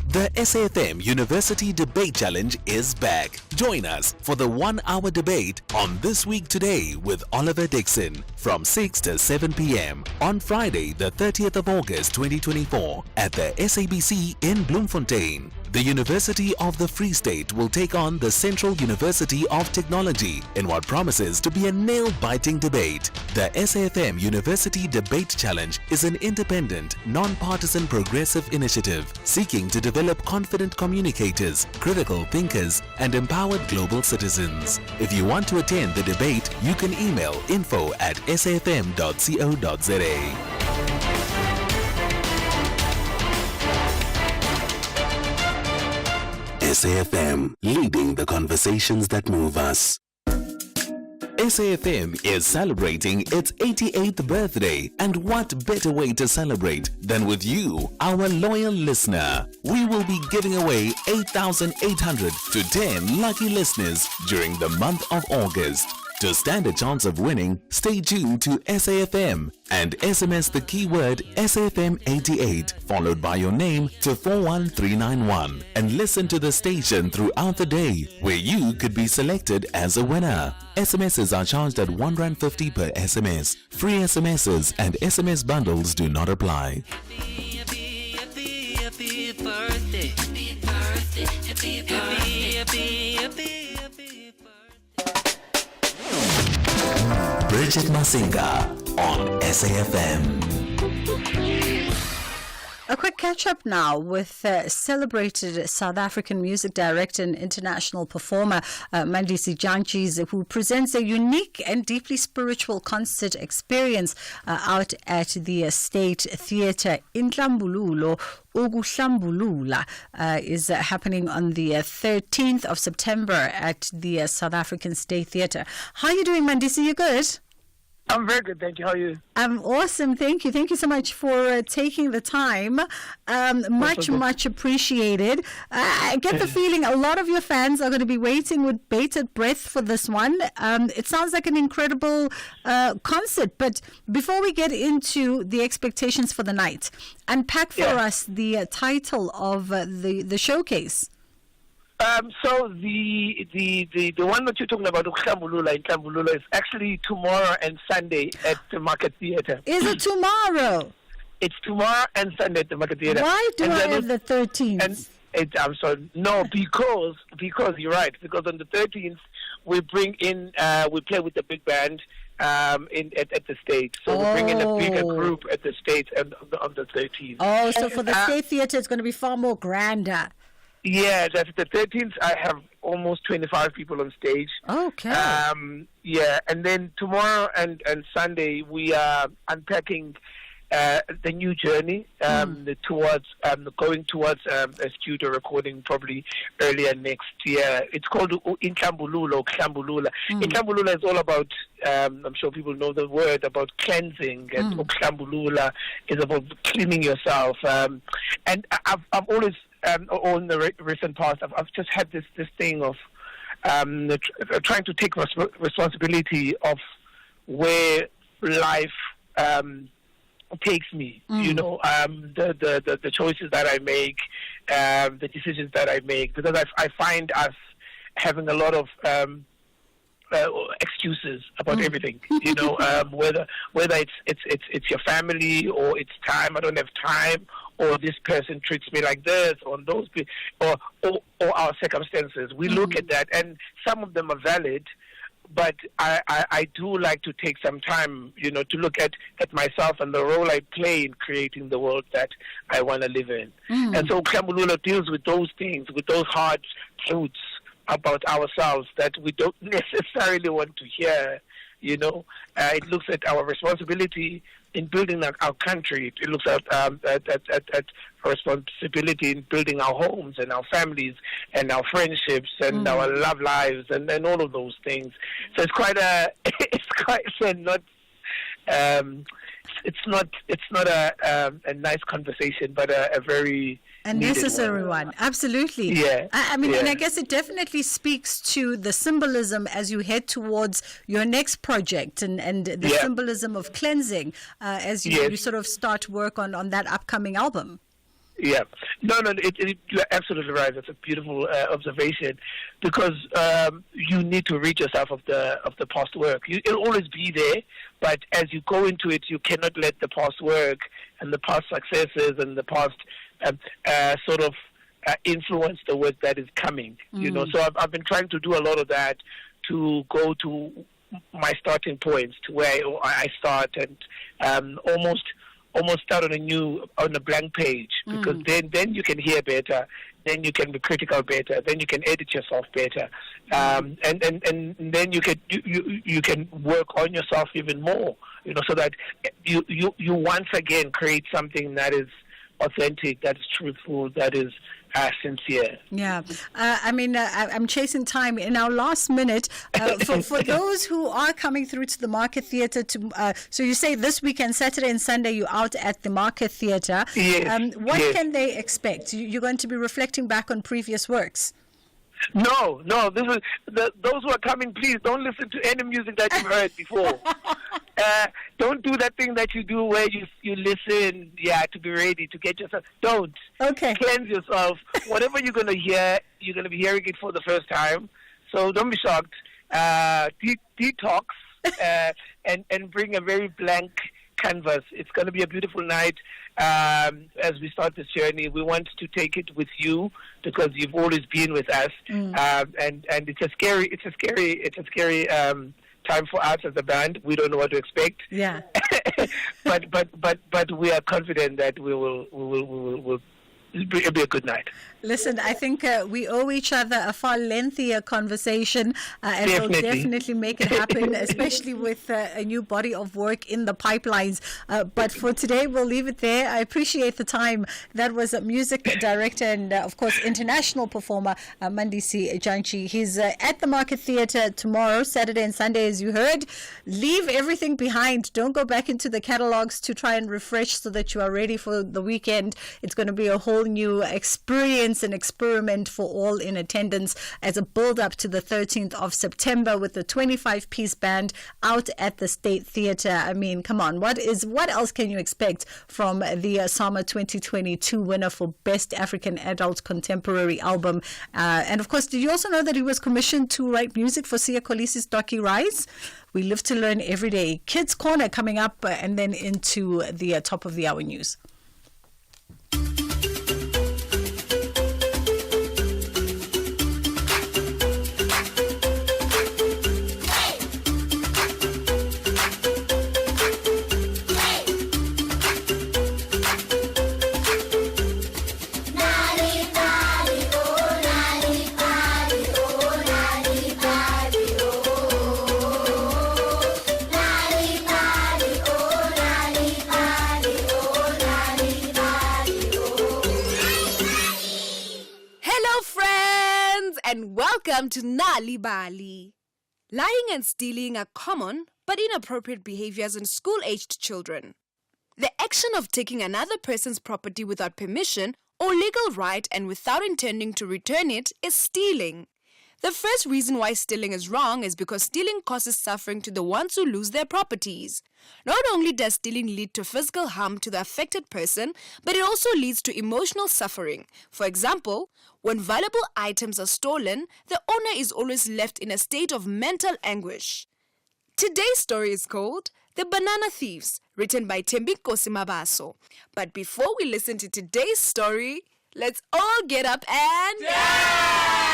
The SAFM University Debate Challenge is back. Join us for the 1 hour debate on This Week Today with Oliver Dixon from 6 to 7 p.m. on Friday, the 30th of August 2024 at the SABC in Bloemfontein. The University of the Free State will take on the Central University of Technology in what promises to be a nail-biting debate. The SAFM University Debate Challenge is an independent, non-partisan progressive initiative seeking to develop confident communicators, critical thinkers, and empowered global citizens. If you want to attend the debate, you can email info@safm.co.za. SAFM, leading the conversations that move us. SAFM is celebrating its 88th birthday, and what better way to celebrate than with you, our loyal listener. We will be giving away 8,800 to 10 lucky listeners during the month of August. To stand a chance of winning, stay tuned to SAFM and SMS the keyword SAFM88 followed by your name to 41391 and listen to the station throughout the day where you could be selected as a winner. SMSs are charged at R1.50 per SMS. Free SMSs and SMS bundles do not apply. Bridget Masinga on SAFM. A quick catch-up now with celebrated South African music director and international performer Mandisi Jantjies, who presents a unique and deeply spiritual concert experience out at the State Theatre in Tlambululo. Ukuhlambulula is happening on the 13th of September at the South African State Theatre. How are you doing, Mandisi? You good? I'm very good, thank you. How are you? I'm awesome, thank you. Thank you so much for taking the time. Much appreciated. I get the feeling a lot of your fans are going to be waiting with bated breath for this one. It sounds like an incredible concert, but before we get into the expectations for the night, unpack for us the title of the showcase. So the one that you're talking about, Uklambulula in Tlambulula, is actually tomorrow and Sunday at the Market Theatre. Is it tomorrow? It's tomorrow and Sunday at the Market Theatre. Why do I have the 13th? I'm sorry. No, because you're right. Because on the 13th we bring in we play with the big band at the State. So we bring in a bigger group at the State and on the 13th. Oh, so for the State Theatre it's going to be far more grander. Yeah, that's the 13th. I have almost 25 people on stage. Okay. Yeah, and then tomorrow and Sunday we are unpacking the new journey towards going towards a studio recording probably earlier next year. It's called Intlambululo or Klambulula. Intlambulula is all about, I'm sure people know the word, about cleansing, and Klambulula is about cleaning yourself. And I've always, or in the recent past, I've just had this thing of trying to take responsibility of where life takes me, you know, the choices that I make, the decisions that I make, because I find us having a lot of excuses about everything. You know, whether it's your family, or it's time, I don't have time, or this person treats me like this, or those or our circumstances. We look at that, and some of them are valid. But I do like to take some time, you know, to look at myself and the role I play in creating the world that I want to live in. And so Khambulula deals with those things, with those hard truths about ourselves that we don't necessarily want to hear, you know. It looks at our responsibility in building our country. It looks at responsibility in building our homes and our families and our friendships and our love lives and all of those things. So it's quite a nice conversation, but a very a necessary one. Absolutely. Yeah. I mean, and I guess it definitely speaks to the symbolism as you head towards your next project and the symbolism of cleansing as you sort of start work on that upcoming album. Yeah. No, you're absolutely right. That's a beautiful observation, because you need to rid yourself of the past work. It'll always be there, but as you go into it, you cannot let the past work and the past successes and the past sort of influence the work that is coming. You know, so I've been trying to do a lot of that, to go to my starting points, to where I start, and almost start on a blank page, because then you can hear better, then you can be critical better, then you can edit yourself better, and then you can work on yourself even more, you know, so that you once again create something that is authentic, that is truthful, that is sincere. Yeah. I mean, I'm chasing time. In our last minute, for those who are coming through to the Market Theatre, so you say this weekend, Saturday and Sunday, you're out at the Market Theatre. Yes. What can they expect? You're going to be reflecting back on previous works. No. Those who are coming, please don't listen to any music that you've heard before. Don't do that thing that you do where you listen, to be ready to get yourself. Don't. Okay. Cleanse yourself. Whatever you're going to hear, you're going to be hearing it for the first time. So don't be shocked. Detox and bring a very blank canvas. It's going to be a beautiful night. As we start this journey, we want to take it with you, because you've always been with us, and it's a scary time for us as a band. We don't know what to expect. Yeah. but we are confident that it'll be a good night. Listen, I think we owe each other a far lengthier conversation, and we'll definitely make it happen, especially with a new body of work in the pipelines. But for today, we'll leave it there. I appreciate the time. That was a music director and, of course, international performer, Mandisi Janchi. He's at the Market Theatre tomorrow, Saturday and Sunday, as you heard. Leave everything behind. Don't go back into the catalogs to try and refresh so that you are ready for the weekend. It's going to be a whole new experience and experiment for all in attendance as a build-up to the 13th of September with the 25-piece band out at the State Theatre. I mean, come on, what else can you expect from the SAMA 2022 winner for Best African Adult Contemporary Album? And of course, did you also know that he was commissioned to write music for Siya Kolisi's Doki Rise? We live to learn every day. Kids Corner coming up, and then into the top of the hour news. And welcome to Nali Bali. Lying and stealing are common but inappropriate behaviors in school-aged children. The action of taking another person's property without permission or legal right and without intending to return it is stealing. The first reason why stealing is wrong is because stealing causes suffering to the ones who lose their properties. Not only does stealing lead to physical harm to the affected person, but it also leads to emotional suffering. For example, when valuable items are stolen, the owner is always left in a state of mental anguish. Today's story is called The Banana Thieves, written by Thembi Mabaso. But before we listen to today's story, let's all get up and dance!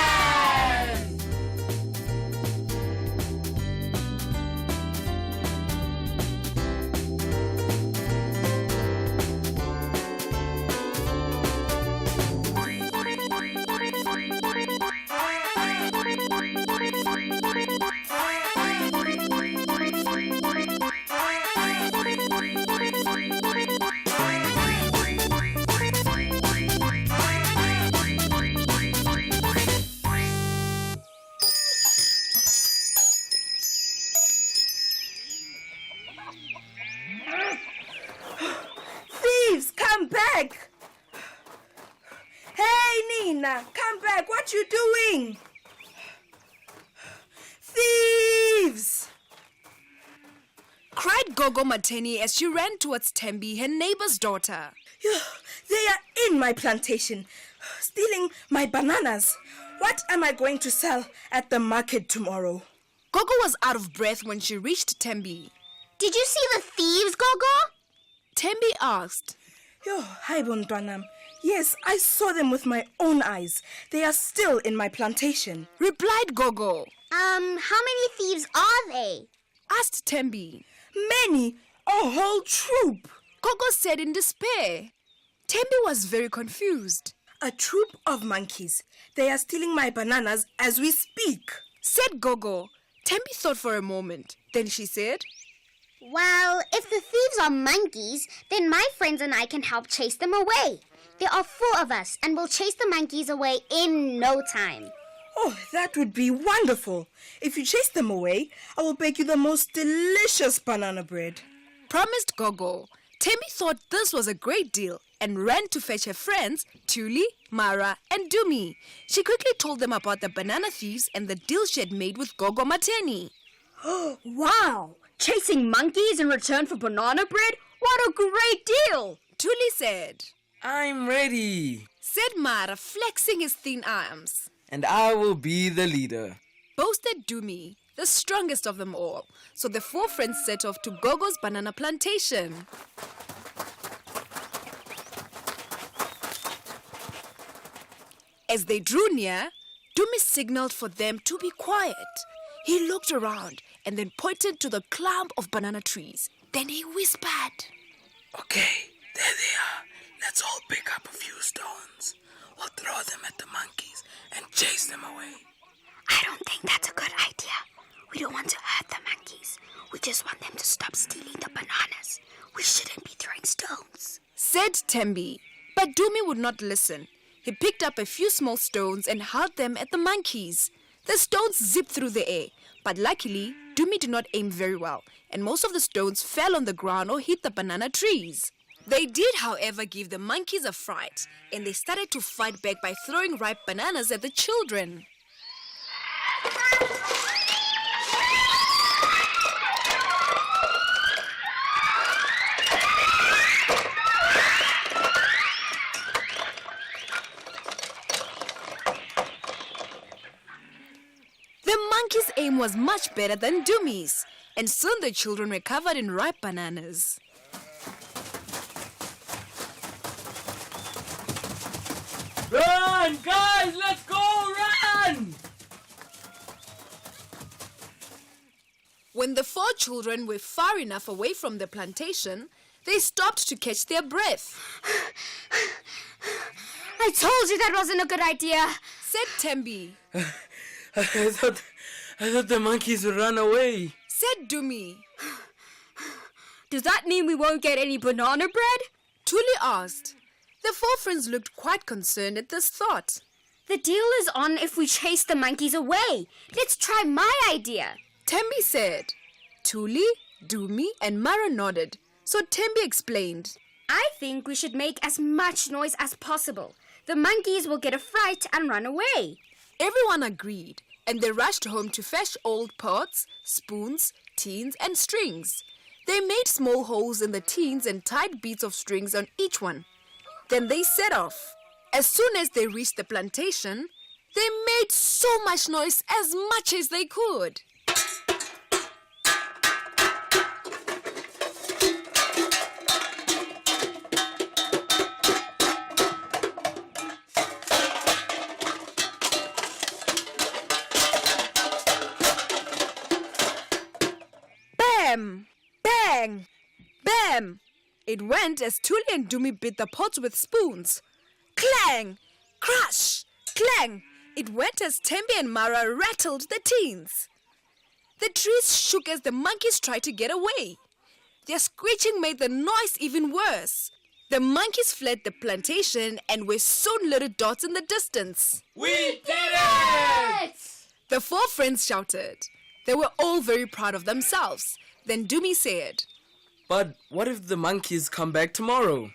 Come back! Hey, Nina, come back. What you doing? Thieves! Cried Gogo Mateni as she ran towards Thembi, her neighbor's daughter. They are in my plantation, stealing my bananas. What am I going to sell at the market tomorrow? Gogo was out of breath when she reached Thembi. Did you see the thieves, Gogo? Thembi asked. Hi, Bontwanam. Yes, I saw them with my own eyes. They are still in my plantation. Replied Gogo. How many thieves are they? Asked Thembi. Many. A whole troop. Gogo said in despair. Thembi was very confused. A troop of monkeys. They are stealing my bananas as we speak. Said Gogo. Thembi thought for a moment. Then she said, Well, if the thieves are monkeys, then my friends and I can help chase them away. There are 4 of us, and we'll chase the monkeys away in no time. Oh, that would be wonderful. If you chase them away, I will bake you the most delicious banana bread. Promised Gogo. Thembi thought this was a great deal and ran to fetch her friends, Tuli, Mara, and Dumi. She quickly told them about the banana thieves and the deal she had made with Gogo Mateni. Oh, wow! Chasing monkeys in return for banana bread? What a great deal! Tuli said. I'm ready, said Mara, flexing his thin arms. And I will be the leader, boasted Dumi, the strongest of them all. So the 4 friends set off to Gogo's banana plantation. As they drew near, Dumi signaled for them to be quiet. He looked around and then pointed to the clump of banana trees. Then he whispered, Okay, there they are. Let's all pick up a few stones. We'll throw them at the monkeys and chase them away. I don't think that's a good idea. We don't want to hurt the monkeys. We just want them to stop stealing the bananas. We shouldn't be throwing stones, said Thembi. But Dumi would not listen. He picked up a few small stones and hurled them at the monkeys. The stones zipped through the air, but luckily, Dumi did not aim very well, and most of the stones fell on the ground or hit the banana trees. They did, however, give the monkeys a fright, and they started to fight back by throwing ripe bananas at the children. The monkeys' aim was much better than Dumi's, and soon the children were covered in ripe bananas. Run, guys, let's go, run! When the 4 children were far enough away from the plantation, they stopped to catch their breath. I told you that wasn't a good idea, said Thembi. I thought the monkeys would run away, said Dumi. Does that mean we won't get any banana bread? Tuli asked. The 4 friends looked quite concerned at this thought. The deal is on if we chase the monkeys away. Let's try my idea, Thembi said. Tuli, Dumi, and Mara nodded. So Thembi explained. I think we should make as much noise as possible. The monkeys will get a fright and run away. Everyone agreed, and they rushed home to fetch old pots, spoons, tins, and strings. They made small holes in the tins and tied beads of strings on each one. Then they set off. As soon as they reached the plantation, they made so much noise, as much as they could. Bam! Bang! Bam! It went as Tuli and Dumi beat the pots with spoons. Clang! Crash! Clang! It went as Tembi and Mara rattled the tins. The trees shook as the monkeys tried to get away. Their screeching made the noise even worse. The monkeys fled the plantation and were soon little dots in the distance. We did it! The four friends shouted. They were all very proud of themselves. Then Dumi said, But what if the monkeys come back tomorrow?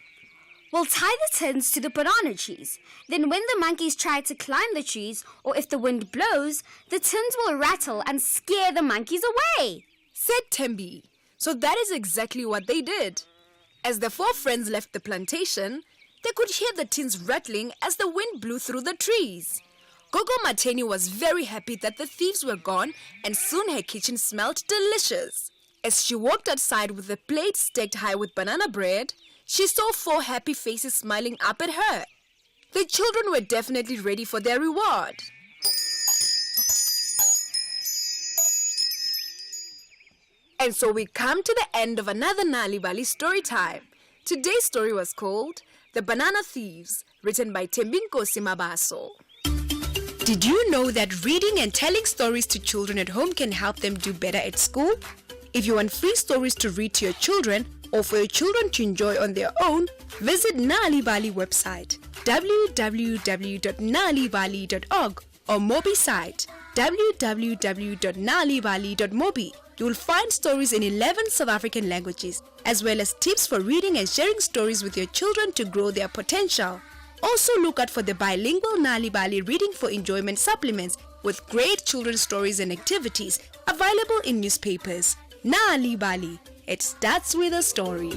We'll tie the tins to the banana trees. Then when the monkeys try to climb the trees, or if the wind blows, the tins will rattle and scare the monkeys away, said Tembi. So that is exactly what they did. As the four friends left the plantation, they could hear the tins rattling as the wind blew through the trees. Gogo Mateni was very happy that the thieves were gone, and soon her kitchen smelled delicious. As she walked outside with a plate stacked high with banana bread, she saw four happy faces smiling up at her. The children were definitely ready for their reward. And so we come to the end of another Nali Bali story time. Today's story was called The Banana Thieves, written by Tembinko Simabaso. Did you know that reading and telling stories to children at home can help them do better at school? If you want free stories to read to your children or for your children to enjoy on their own, visit Nali Bali website www.nalibali.org or Mobi site www.nalibali.mobi. You will find stories in 11 South African languages, as well as tips for reading and sharing stories with your children to grow their potential. Also look out for the bilingual Nali Bali Reading for Enjoyment supplements with great children's stories and activities available in newspapers. Nali Bali, it starts with a story.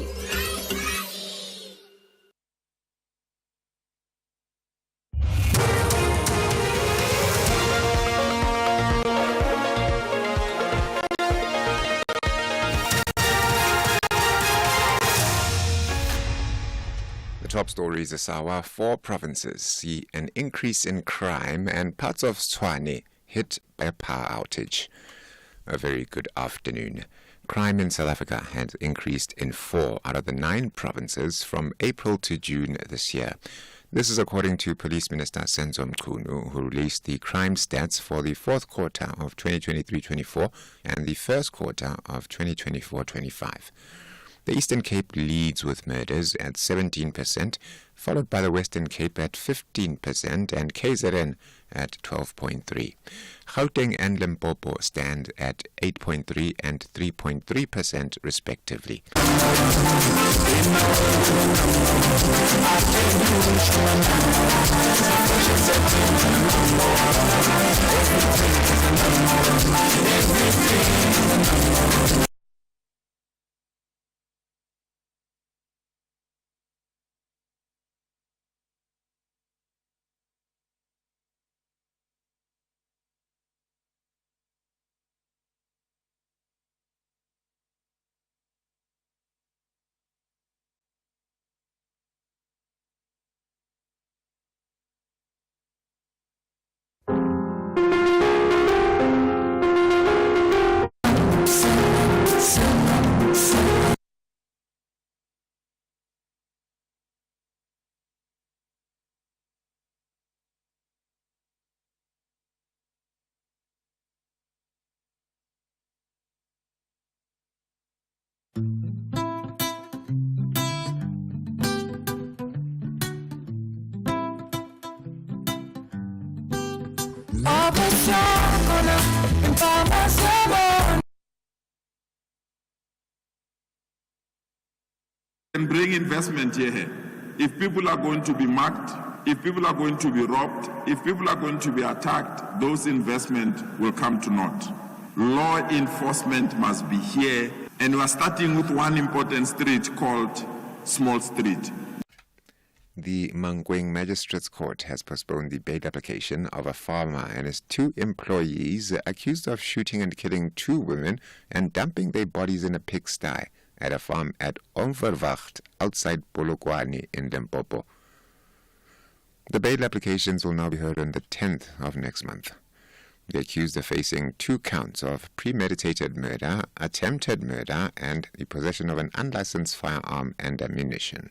The top stories this hour: 4 provinces see an increase in crime and parts of Tshwane hit by a power outage. A very good afternoon. Crime in South Africa has increased in 4 out of the 9 provinces from April to June this year. This is according to Police Minister Senzo Mchunu, who released the crime stats for the 4th quarter of 2023-24 and the 1st quarter of 2024-25. The Eastern Cape leads with murders at 17%, followed by the Western Cape at 15% and KZN at 12.3%. Gauteng and Limpopo stand at 8.3% and 3.3% respectively. And bring investment here. If people are going to be marked, if people are going to be robbed, if people are going to be attacked, those investments will come to naught. Law enforcement must be here, and we are starting with one important street called Small Street. The Mankweng Magistrates Court has postponed the bail application of a farmer and his 2 employees accused of shooting and killing 2 women and dumping their bodies in a pigsty at a farm at Onverwacht outside Polokwane in Limpopo. The bail applications will now be heard on the 10th of next month. The accused are facing 2 counts of premeditated murder, attempted murder, and the possession of an unlicensed firearm and ammunition.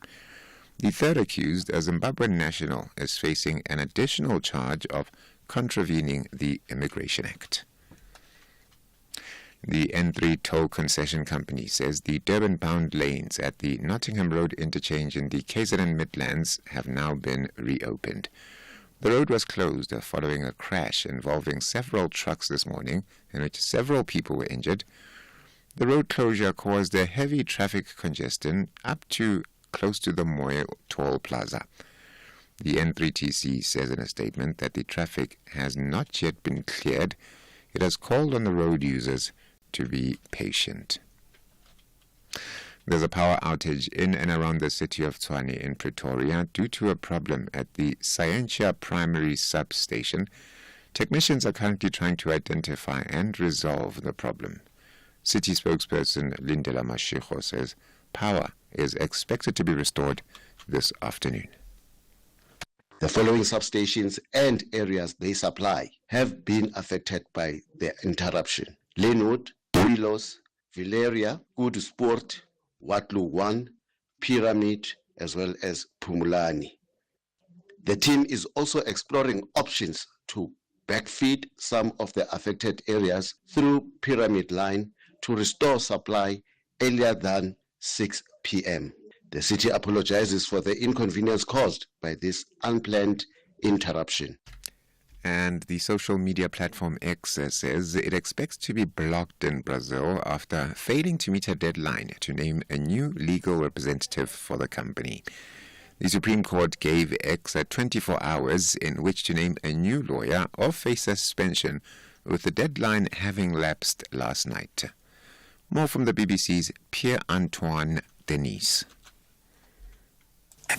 The third accused, a Zimbabwean national, is facing an additional charge of contravening the Immigration Act. The N3 Toll Concession Company says the Durban-bound lanes at the Nottingham Road interchange in the KZN Midlands have now been reopened. The road was closed following a crash involving several trucks this morning, in which several people were injured. The road closure caused a heavy traffic congestion up to close to the Moyo Toll Plaza. The N3TC says in a statement that the traffic has not yet been cleared. It has called on the road users to be patient. There's a power outage in and around the city of Tshwane in Pretoria due to a problem at the Scientia Primary Substation. Technicians are currently trying to identify and resolve the problem. City spokesperson Lindela Mashego says power is expected to be restored this afternoon. The following substations and areas they supply have been affected by the interruption: Linwood, Willows, Valeria, Good Sport, Watlu 1, Pyramid, as well as Pumulani. The team is also exploring options to backfeed some of the affected areas through Pyramid Line to restore supply earlier than 6 p.m. The city apologizes for the inconvenience caused by this unplanned interruption. And the social media platform X says it expects to be blocked in Brazil after failing to meet a deadline to name a new legal representative for the company. The Supreme Court gave X 24 hours in which to name a new lawyer or face suspension, with the deadline having lapsed last night. More from the BBC's Pierre-Antoine Denise.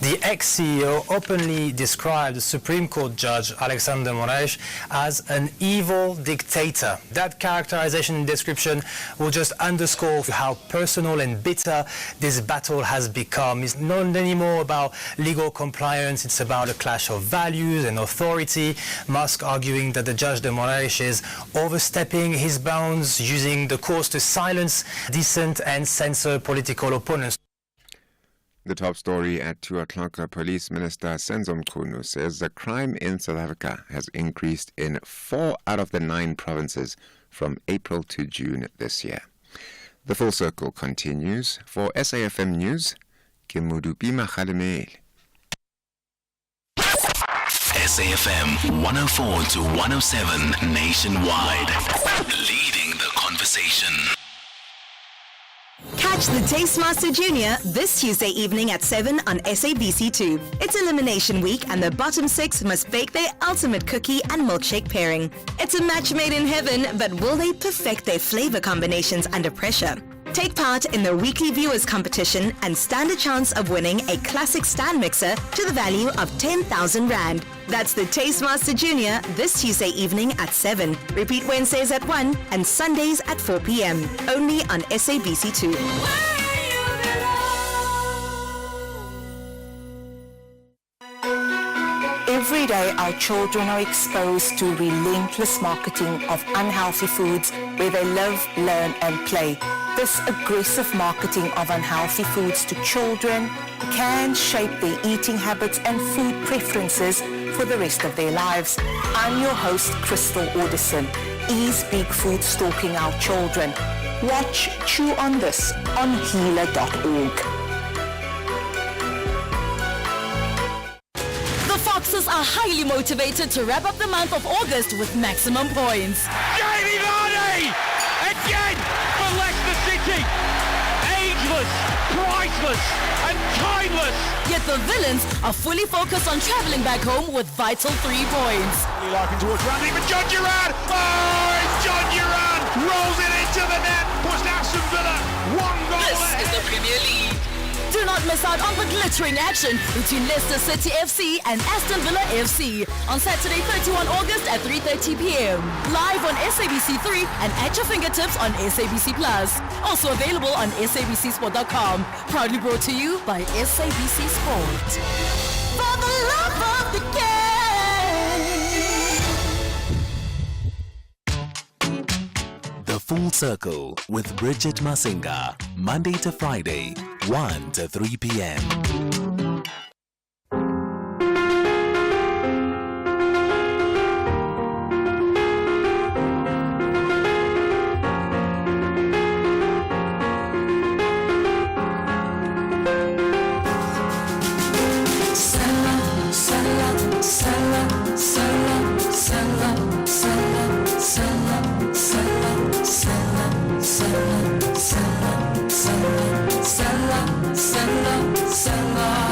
The ex-CEO openly described Supreme Court Judge Alexander Moraes as an evil dictator. That characterization and description will just underscore how personal and bitter this battle has become. It's not anymore about legal compliance, it's about a clash of values and authority. Musk arguing that the Judge de Moraes is overstepping his bounds, using the courts to silence dissent and censor political opponents. The top story at 2 o'clock, Police Minister Senzo Mchunu says the crime in South Africa has increased in 4 out of the 9 provinces from April to June this year. The Full Circle continues. For SAFM News, Kimudupi Makhalemele. SAFM 104 to 107 nationwide, leading the conversation. Catch the Tastemaster Junior this Tuesday evening at 7 on SABC2. It's Elimination Week and the bottom 6 must bake their ultimate cookie and milkshake pairing. It's a match made in heaven, but will they perfect their flavor combinations under pressure? Take part in the weekly viewers competition and stand a chance of winning a classic stand mixer to the value of 10,000 Rand. That's the Tastemaster Junior this Tuesday evening at 7. Repeat Wednesdays at 1 and Sundays at 4 p.m. Only on SABC2. Every day, our children are exposed to relentless marketing of unhealthy foods where they live, learn and play. This aggressive marketing of unhealthy foods to children can shape their eating habits and food preferences for the rest of their lives. I'm your host, Crystal Audison. Is big food stalking our children? Watch Chew on This on healer.org. Foxes are highly motivated to wrap up the month of August with maximum points. Jamie Vardy! Again for Leicester City! Age timeless, priceless, and timeless. Yet the villains are fully focused on travelling back home with vital 3 points. Larkin towards Randy, but John Duran! Oh, it's John Duran! Rolls it into the net, puts Aston Villa 1 goal This ahead. is the Premier League. Do not miss out on the glittering action between Leicester City FC and Aston Villa FC on Saturday 31 August at 3:30 p.m. Live on SABC3 and at your fingertips on SABC Plus. Also available on sabcsport.com. Proudly brought to you by SABC Sport. For the love of the game. The Full Circle with Bridget Masinga, Monday to Friday, 1 to 3 p.m. Salah,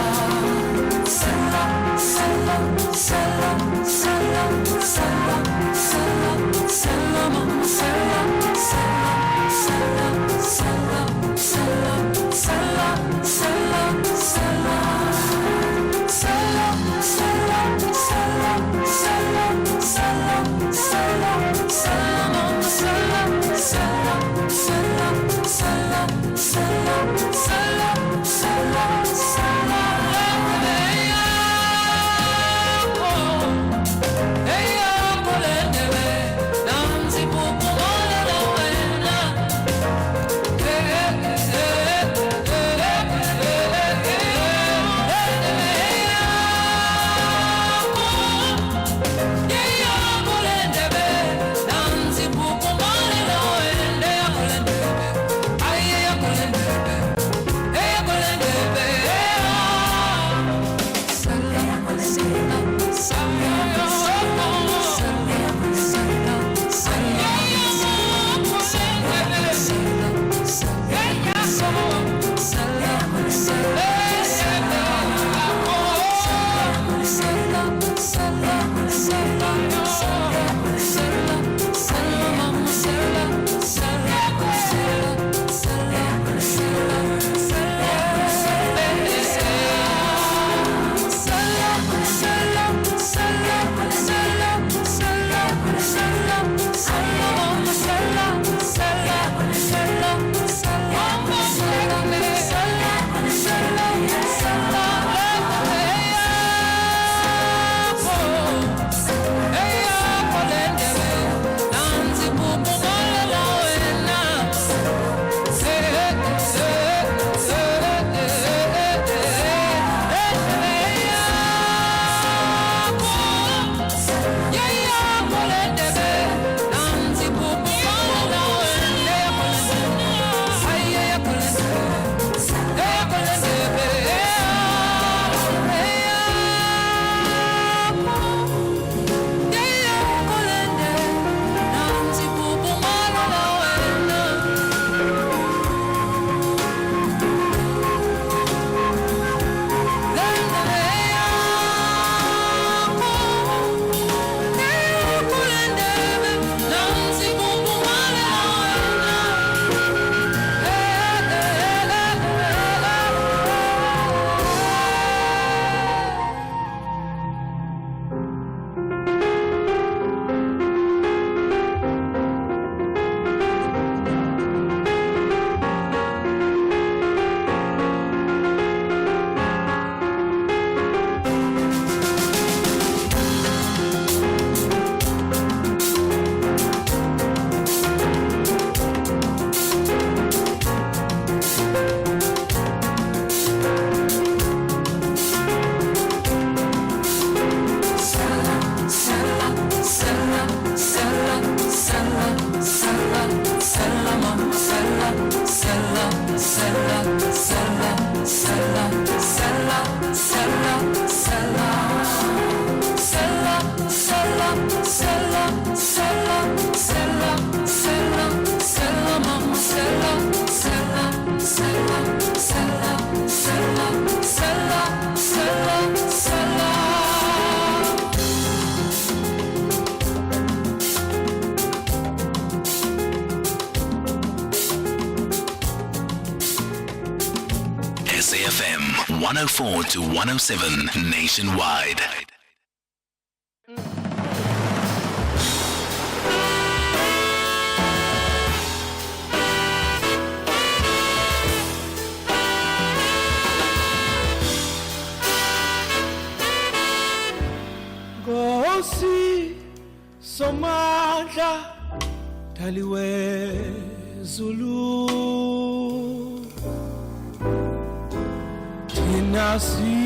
104 to 107 nationwide. Nkosi somandla daliwe Zulu thina sikhalela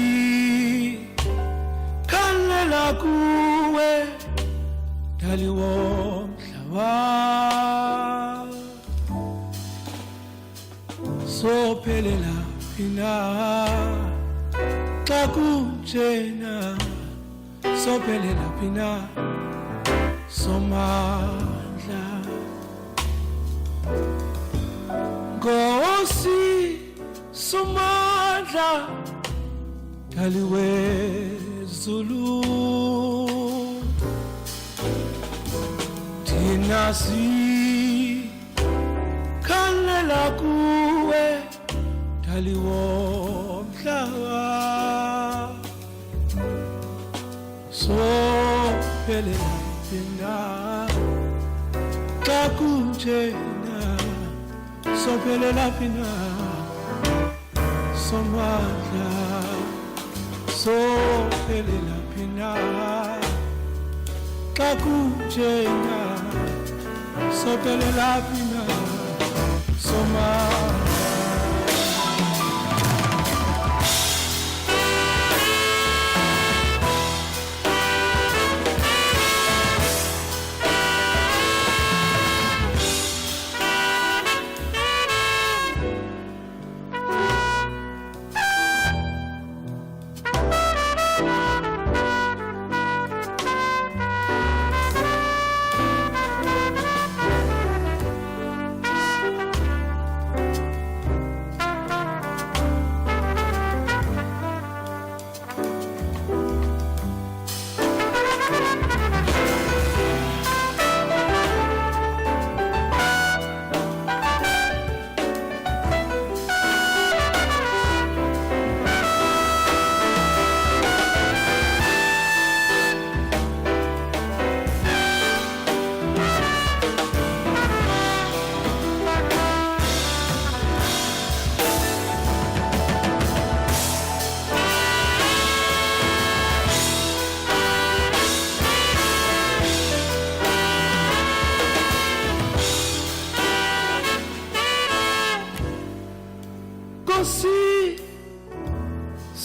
kuwe daliwo mhlaba sophelela phina xa kunjena sophelela phina somandla Nkosi somandla daliwe Zulu thina sikhalela kuwe daliwo mhlaba sophelela phina xa kunjena sophelela phina somandla sophelela phina xa kunjena sophelela phina somandla Nkosi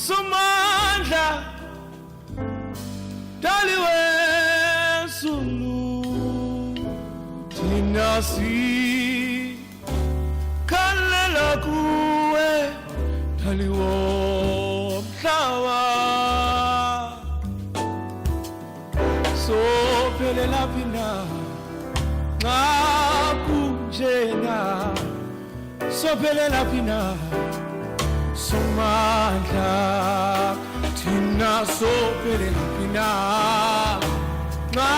somandla daliwe Zulu thina sikhalela kuwe daliwo mhlaba sophelela phina xa kunjena sophelela phina somandla thina sophelela phina xa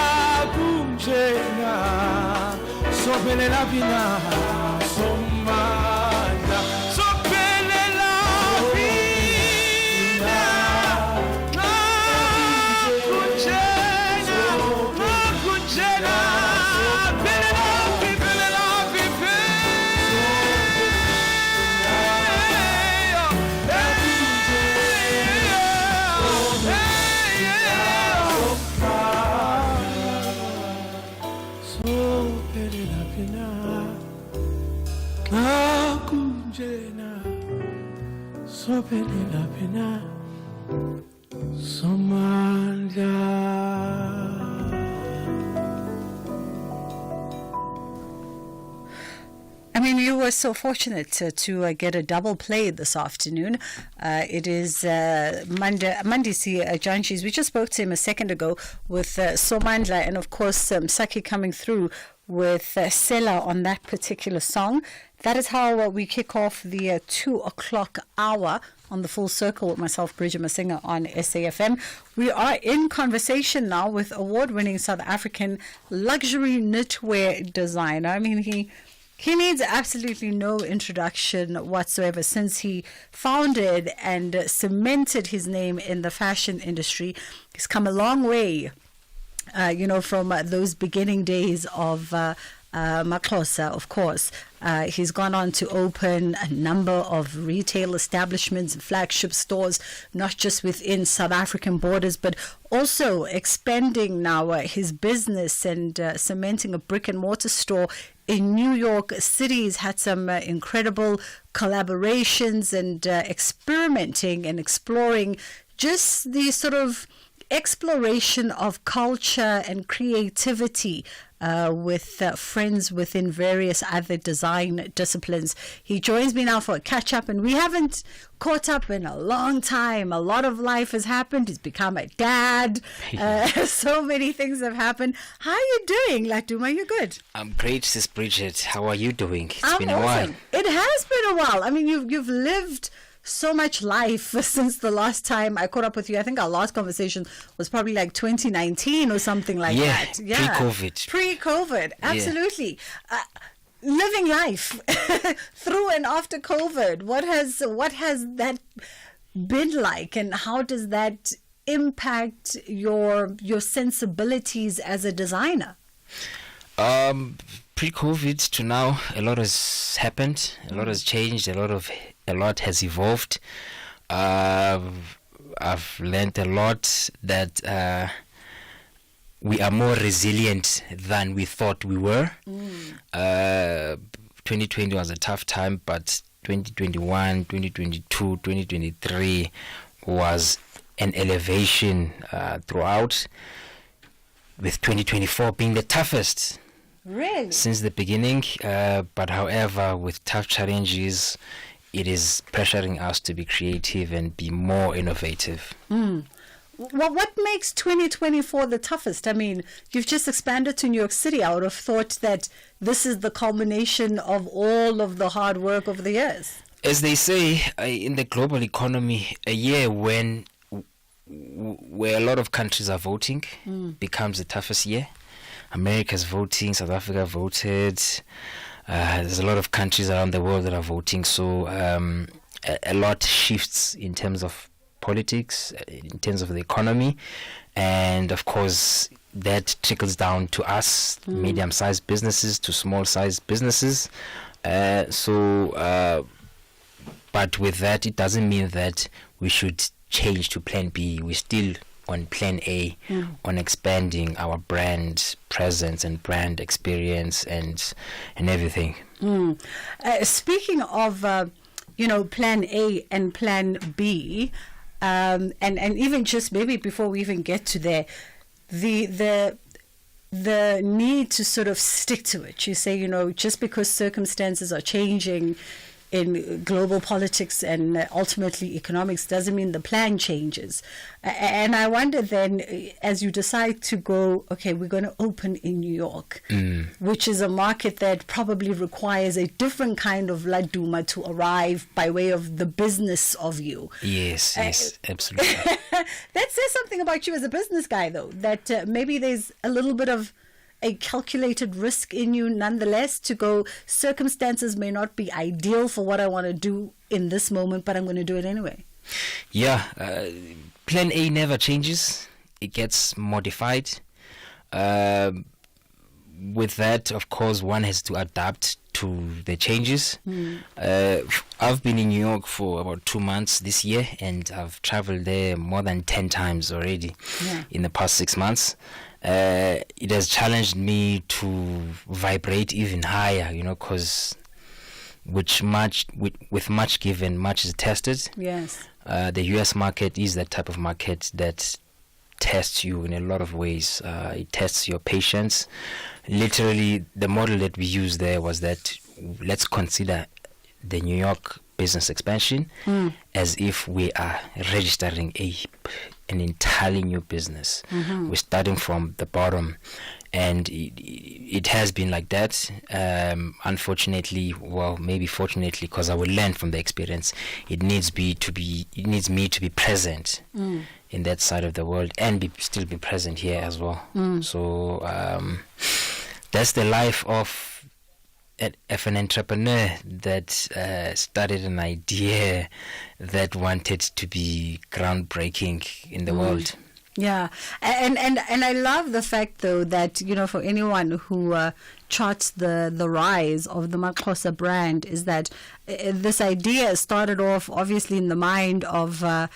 kunjena sophelela phina somandla sophelela phina xa kunjena sophelela phina somandla. I mean, you were so fortunate to get a double play this afternoon. It is Mandisi Janshis. We just spoke to him a second ago with Somandla, and of course Saki coming through with Sela on that particular song. That is how we kick off the 2 o'clock hour on the Full Circle with myself, Bridget Masinga, on SAFM. We are in conversation now with award-winning South African luxury knitwear designer. I mean, he He needs absolutely no introduction whatsoever since he founded and cemented his name in the fashion industry. He's come a long way, from those beginning days of Maxhosa, of course. He's gone on to open a number of retail establishments and flagship stores, not just within South African borders, but also expanding now his business and cementing a brick and mortar store in New York City. He's had some incredible collaborations and experimenting and exploring just the sort of exploration of culture and creativity with friends within various other design disciplines. He joins me now for a catch-up, and we haven't caught up in a long time. A lot of life has happened. He's become a dad. So many things have happened. How are you doing, Latuma? You good? I'm great, Sis Bridget. How are you doing? It's been a awesome. while. It has been a while. I mean, you've lived so much life since the last time I caught up with you. I think our last conversation was probably like 2019 or something like that. Yeah, pre-COVID. Absolutely. Living life through and after COVID. What has that been like, and how does that impact your sensibilities as a designer? Pre-COVID to now, a lot has happened. A lot has changed. A lot has evolved. I've learned a lot that we are more resilient than we thought we were. 2020 was a tough time, but 2021, 2022, 2023 was an elevation throughout, with 2024 being the toughest. Really? Since the beginning, but however, with tough challenges, it is pressuring us to be creative and be more innovative. Well, what makes 2024 the toughest? I mean, you've just expanded to New York City. I would have thought that this is the culmination of all of the hard work over the years. As they say in the global economy, a year where a lot of countries are voting becomes the toughest year. America's voting, South Africa voted. There's a lot of countries around the world that are voting, so a lot shifts in terms of politics, in terms of the economy, and of course that trickles down to us, medium-sized businesses to small-sized businesses. But with that, it doesn't mean that we should change to Plan B. We're still on Plan A, on expanding our brand presence and brand experience and everything. Speaking of, Plan A and Plan B, and even just maybe before we even get to there, the need to sort of stick to it. You say, just because circumstances are changing in global politics and ultimately economics doesn't mean the plan changes. And I wonder then, as you decide to go, okay, we're going to open in New York, which is a market that probably requires a different kind of laduma to arrive by way of the business of you. Yes, absolutely. That says something about you as a business guy, though, that maybe there's a little bit of a calculated risk in you nonetheless to go, circumstances may not be ideal for what I want to do in this moment, but I'm going to do it anyway. Yeah, Plan A never changes. It gets modified. With that, of course, one has to adapt to the changes. I've been in New York for about 2 months this year, and I've traveled there more than 10 times already in the past 6 months. It has challenged me to vibrate even higher, because with much given, much is tested. Yes. The US market is that type of market that tests you in a lot of ways. It tests your patience. Literally, the model that we used there was that let's consider the New York business expansion as if we are registering an entirely new business. We're starting from the bottom, and it has been like that. Unfortunately, well, maybe fortunately, because I will learn from the experience. It needs me to be present in that side of the world and still be present here as well. So that's the life of of an entrepreneur that started an idea that wanted to be groundbreaking in the world. Yeah, and I love the fact though that, you know, for anyone who charts the rise of the Maxhosa brand, is that this idea started off obviously in the mind of a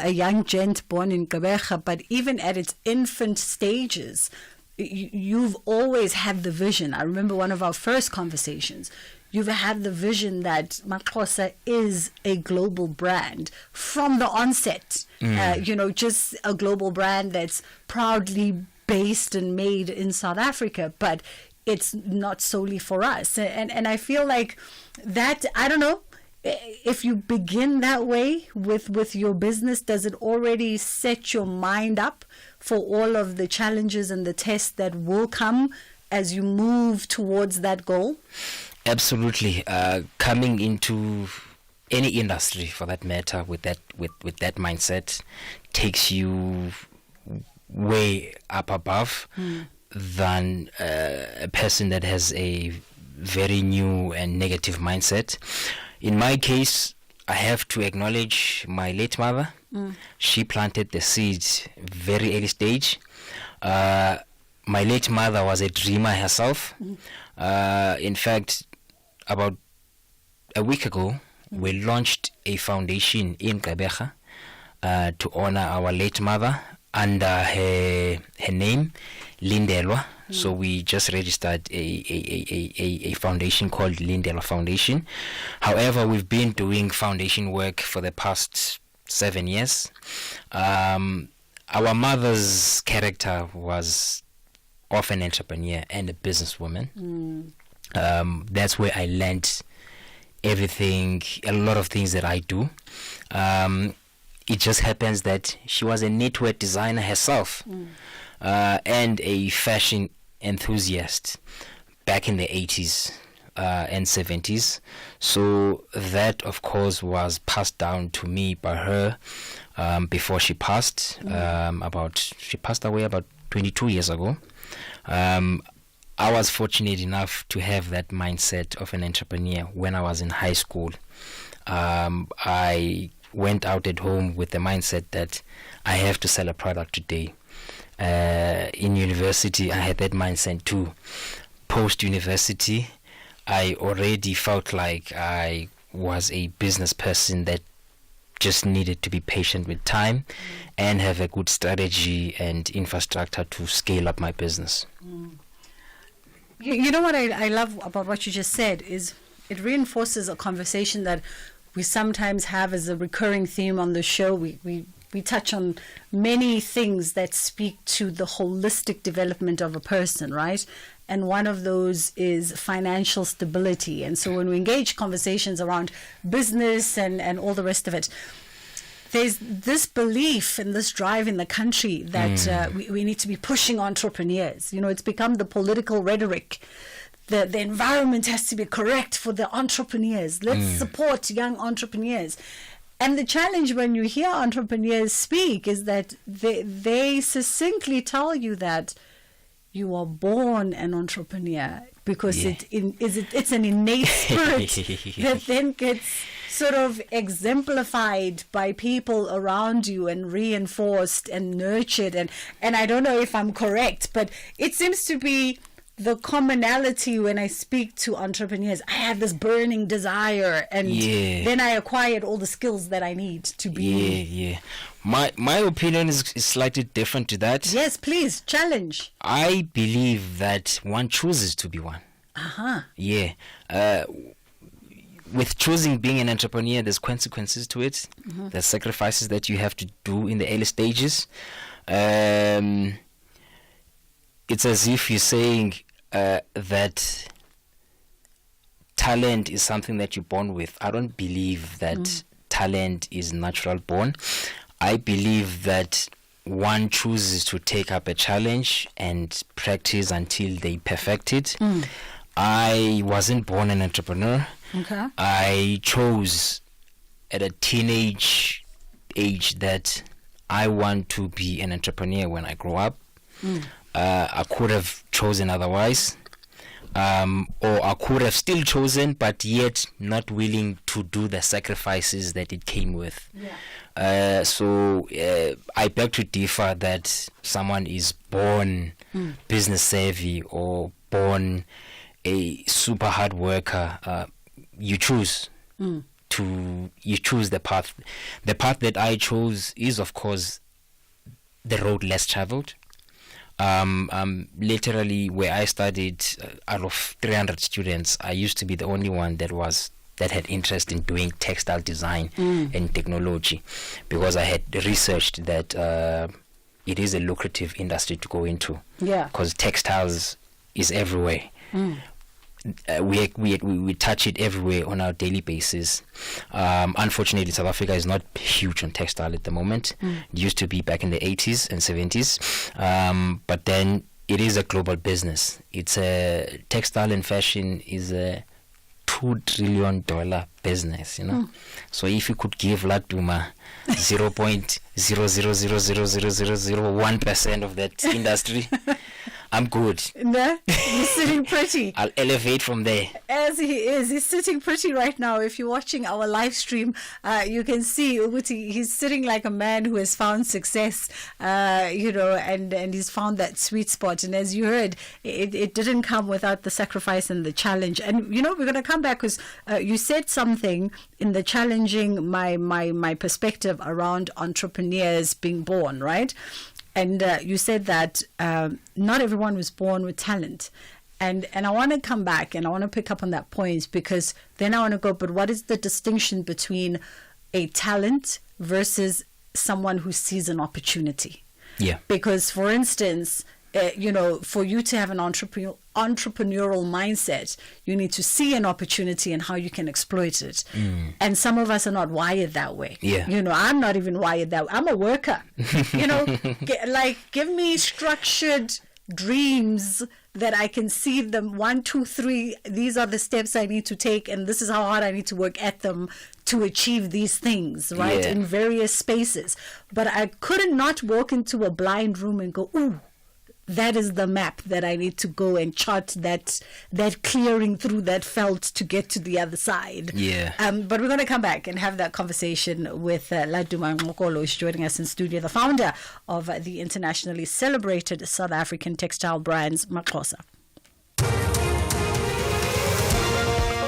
young gent born in Gqeberha, but even at its infant stages, you've always had the vision. I remember one of our first conversations. You've had the vision that Maxhosa is a global brand from the onset. You know, just a global brand that's proudly based and made in South Africa, but it's not solely for us. And I feel like that, I don't know, if you begin that way with your business, does it already set your mind up for all of the challenges and the tests that will come as you move towards that goal? Absolutely. Coming into any industry, for that matter, with that mindset, takes you way up above than a person that has a very new and negative mindset. In my case, I have to acknowledge my late mother. She planted the seeds very early stage. My late mother was a dreamer herself. In fact, about a week ago, we launched a foundation in Gqeberha to honor our late mother under her name, Lindelwa. So we just registered a foundation called Lindelwa Foundation. However, we've been doing foundation work for the past 7 years. Our mother's character was of an entrepreneur and a businesswoman. That's where I learned everything, a lot of things that I do. It just happens that she was a knitwear designer herself and a fashion enthusiast back in the 80s and 70s. So that, of course, was passed down to me by her before she passed. She passed away about 22 years ago. I was fortunate enough to have that mindset of an entrepreneur when I was in high school. I went out at home with the mindset that I have to sell a product today. In university, I had that mindset too. Post-university, I already felt like I was a business person that just needed to be patient with time and have a good strategy and infrastructure to scale up my business. You know what I love about what you just said is it reinforces a conversation that we sometimes have as a recurring theme on the show. We touch on many things that speak to the holistic development of a person, right? And one of those is financial stability. And so when we engage conversations around business and all the rest of it, there's this belief and this drive in the country that we need to be pushing entrepreneurs. You know, it's become the political rhetoric. The environment has to be correct for the entrepreneurs. Let's support young entrepreneurs. And the challenge when you hear entrepreneurs speak is that they succinctly tell you that you are born an entrepreneur because it's an innate spirit that then gets sort of exemplified by people around you and reinforced and nurtured. And I don't know if I'm correct, but it seems to be the commonality when I speak to entrepreneurs. I have this burning desire, and then I acquired all the skills that I need to be. My opinion is slightly different to that. Yes, please, challenge. I believe that one chooses to be one. With choosing being an entrepreneur, there's consequences to it. There's sacrifices that you have to do in the early stages. It's as if you're saying that talent is something that you're born with. I don't believe that talent is natural born. I believe that one chooses to take up a challenge and practice until they perfect it. I wasn't born an entrepreneur. I chose at a teenage age that I want to be an entrepreneur when I grow up. I could have chosen otherwise, or I could have still chosen, but yet not willing to do the sacrifices that it came with. So I beg to differ that someone is born business savvy or born a super hard worker. You choose the path. The path that I chose is, of course, the road less traveled. Literally, where I studied, out of 300 students, I used to be the only one that had interest in doing textile design and technology, because I had researched that it is a lucrative industry to go into. Because textiles is everywhere. We touch it everywhere on our daily basis. Unfortunately, South Africa is not huge on textile at the moment. It used to be back in the 80s and 70s, but then it is a global business. It's a textile and fashion is a $2 trillion business, So if you could give Laduma 0.0000001% of that industry, I'm good. No, he's sitting pretty. I'll elevate from there. As he is. He's sitting pretty right now. If you're watching our live stream, you can see Uguti, he's sitting like a man who has found success, and he's found that sweet spot. And as you heard, it didn't come without the sacrifice and the challenge. And, we're going to come back because you said something in the challenging my perspective around entrepreneurs being born, right? And you said that not everyone was born with talent. And I want to come back and I want to pick up on that point, because then I want to go, but what is the distinction between a talent versus someone who sees an opportunity? Yeah. Because, for instance, for you to have an entrepreneurial mindset, you need to see an opportunity and how you can exploit it. And some of us are not wired that way. I'm not even wired that way. I'm a worker. Give me structured dreams that I can see them 1, 2, 3. These are the steps I need to take, and this is how hard I need to work at them to achieve these things, right? In various spaces. But I couldn't not walk into a blind room and go, ooh, that is the map that I need to go and chart that clearing through that felt to get to the other side. But we're going to come back and have that conversation with Laduma Ngokolo, who's joining us in studio, the founder of the internationally celebrated South African textile brands Maxxosa.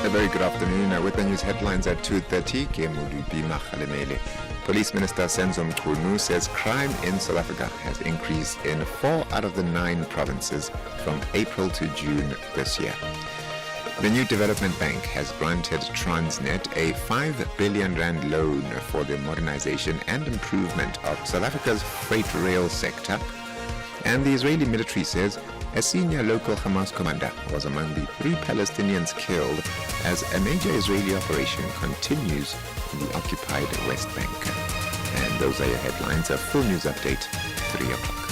A very good afternoon. With the news headlines at 2:30, Kemudubi Makhalemele. Police Minister Senzo Mchunu says crime in South Africa has increased in 4 out of the 9 provinces from April to June this year. The New Development Bank has granted Transnet a 5 billion rand loan for the modernization and improvement of South Africa's freight rail sector. And the Israeli military says a senior local Hamas commander was among the 3 Palestinians killed as a major Israeli operation continues in the occupied West Bank. And those are your headlines. A full news update, 3 o'clock.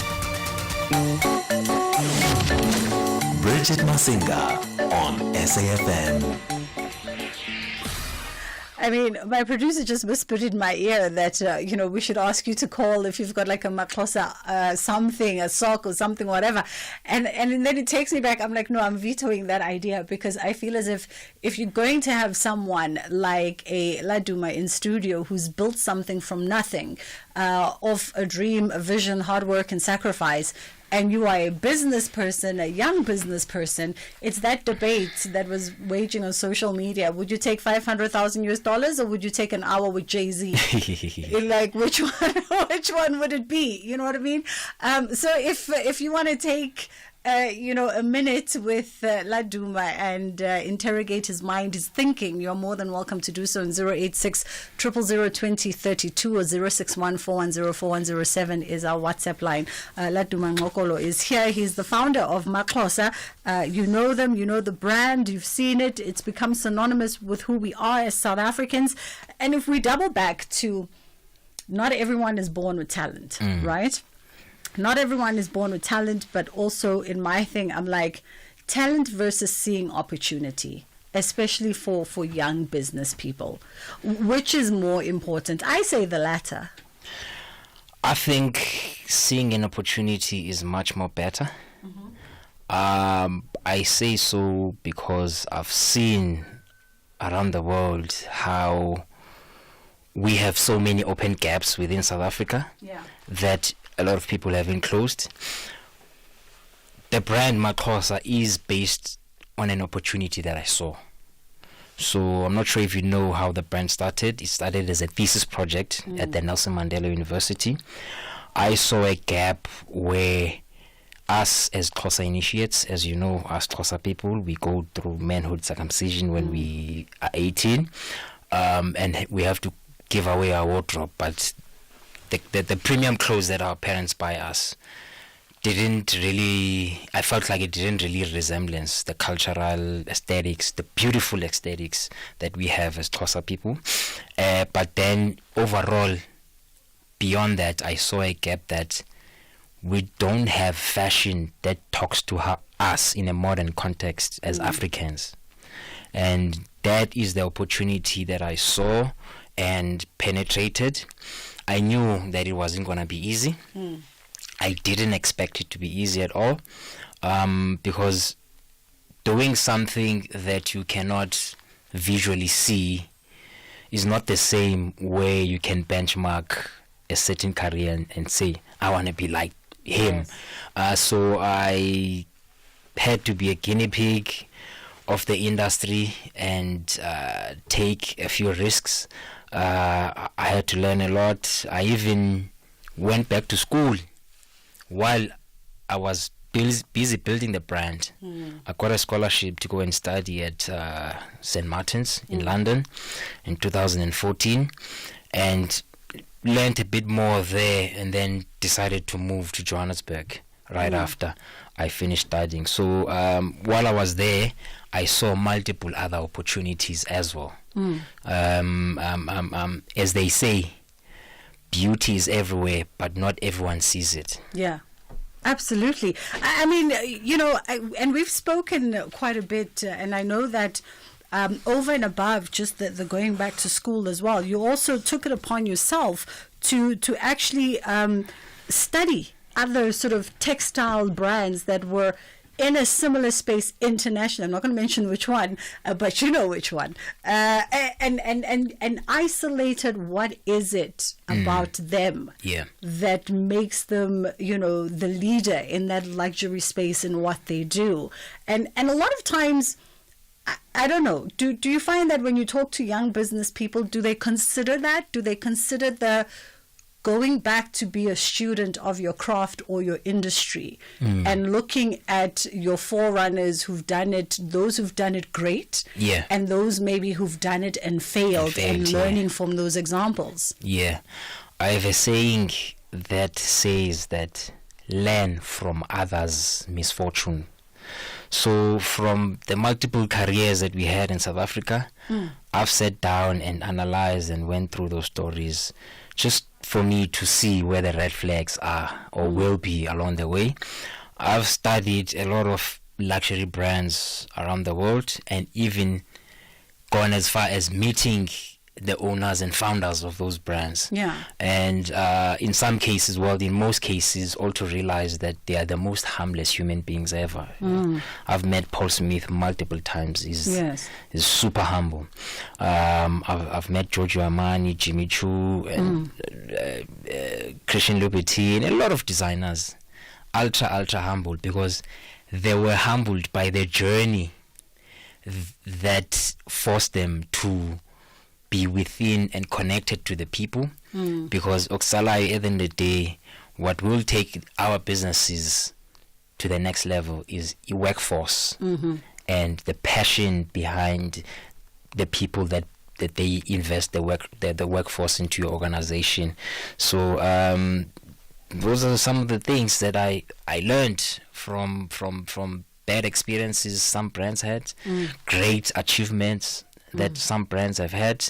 Bridget Masinga on SAFM. I mean, my producer just whispered in my ear that, we should ask you to call if you've got like a Maxxosa, something, a sock or something, whatever. And then it takes me back. I'm like, no, I'm vetoing that idea, because I feel as if you're going to have someone like a Laduma in studio who's built something from nothing, of a dream, a vision, hard work and sacrifice, and you are a business person, a young business person, it's that debate that was waging on social media. Would you take $500,000 or would you take an hour with Jay-Z? Like, which one would it be? You know what I mean? So if you want to take a minute with Laduma and interrogate his mind, his thinking, you're more than welcome to do so in 086 000 2032 or 061 410 4107 is our WhatsApp line. Laduma Ngokolo is here. He's the founder of Maxxosa. You know them, you know the brand, you've seen it. It's become synonymous with who we are as South Africans. And if we double back to, not everyone is born with talent, right? Not everyone is born with talent, but also in my thing, I'm like, talent versus seeing opportunity, especially for young business people. Which is more important? I say the latter. I think seeing an opportunity is much more better. I say so because I've seen around the world how we have so many open gaps within South Africa that a lot of people have enclosed. The brand Maxhosa is based on an opportunity that I saw. So I'm not sure if you know how the brand started. It started as a thesis project at the Nelson Mandela University. I saw a gap where us as Xhosa initiates, as you know, us Xhosa people, we go through manhood circumcision when we are 18, and we have to give away our wardrobe. But the premium clothes that our parents buy us I felt like it didn't really resemblance the cultural aesthetics, the beautiful aesthetics that we have as Xhosa people. But then overall, beyond that, I saw a gap that we don't have fashion that talks to us in a modern context as Africans. And that is the opportunity that I saw and penetrated. I knew that it wasn't going to be easy. I didn't expect it to be easy at all, because doing something that you cannot visually see is not the same way you can benchmark a certain career and say, I want to be like him. So I had to be a guinea pig of the industry and take a few risks. I had to learn a lot. I even went back to school while I was busy building the brand. I got a scholarship to go and study at St. Martin's in London in 2014 and learned a bit more there, and then decided to move to Johannesburg right after I finished studying. So while I was there, I saw multiple other opportunities as well. As they say, beauty is everywhere, but not everyone sees it. Yeah. Absolutely. I mean, and we've spoken quite a bit, and I know that over and above just the going back to school as well, you also took it upon yourself to actually study other sort of textile brands that were in a similar space internationally. I'm not going to mention which one, but you know which one. And isolated what is it about them that makes them, the leader in that luxury space in what they do. And a lot of times, I don't know, do you find that when you talk to young business people, do they consider that? Do they consider the going back to be a student of your craft or your industry and looking at your forerunners who've done it, those who've done it great, and those maybe who've done it and failed and learning from those examples? Yeah. I have a saying that says that learn from others' misfortune. So from the multiple careers that we had in South Africa, I've sat down and analyzed and went through those stories just for me to see where the red flags are or will be along the way. I've studied a lot of luxury brands around the world and even gone as far as meeting the owners and founders of those brands. And in some cases, in most cases, also realize that they are the most harmless human beings ever. I've met Paul Smith multiple times. He's super humble. I've met Giorgio Armani, Jimmy Choo, and Christian Louboutin, and a lot of designers. Ultra humble, because they were humbled by the journey that forced them to be within and connected to the people, because Oxalai, at the end of the day, what will take our businesses to the next level is a workforce and the passion behind the people that they invest the workforce into your organization. So those are some of the things that I learned from bad experiences some brands had, great achievements that some brands have had.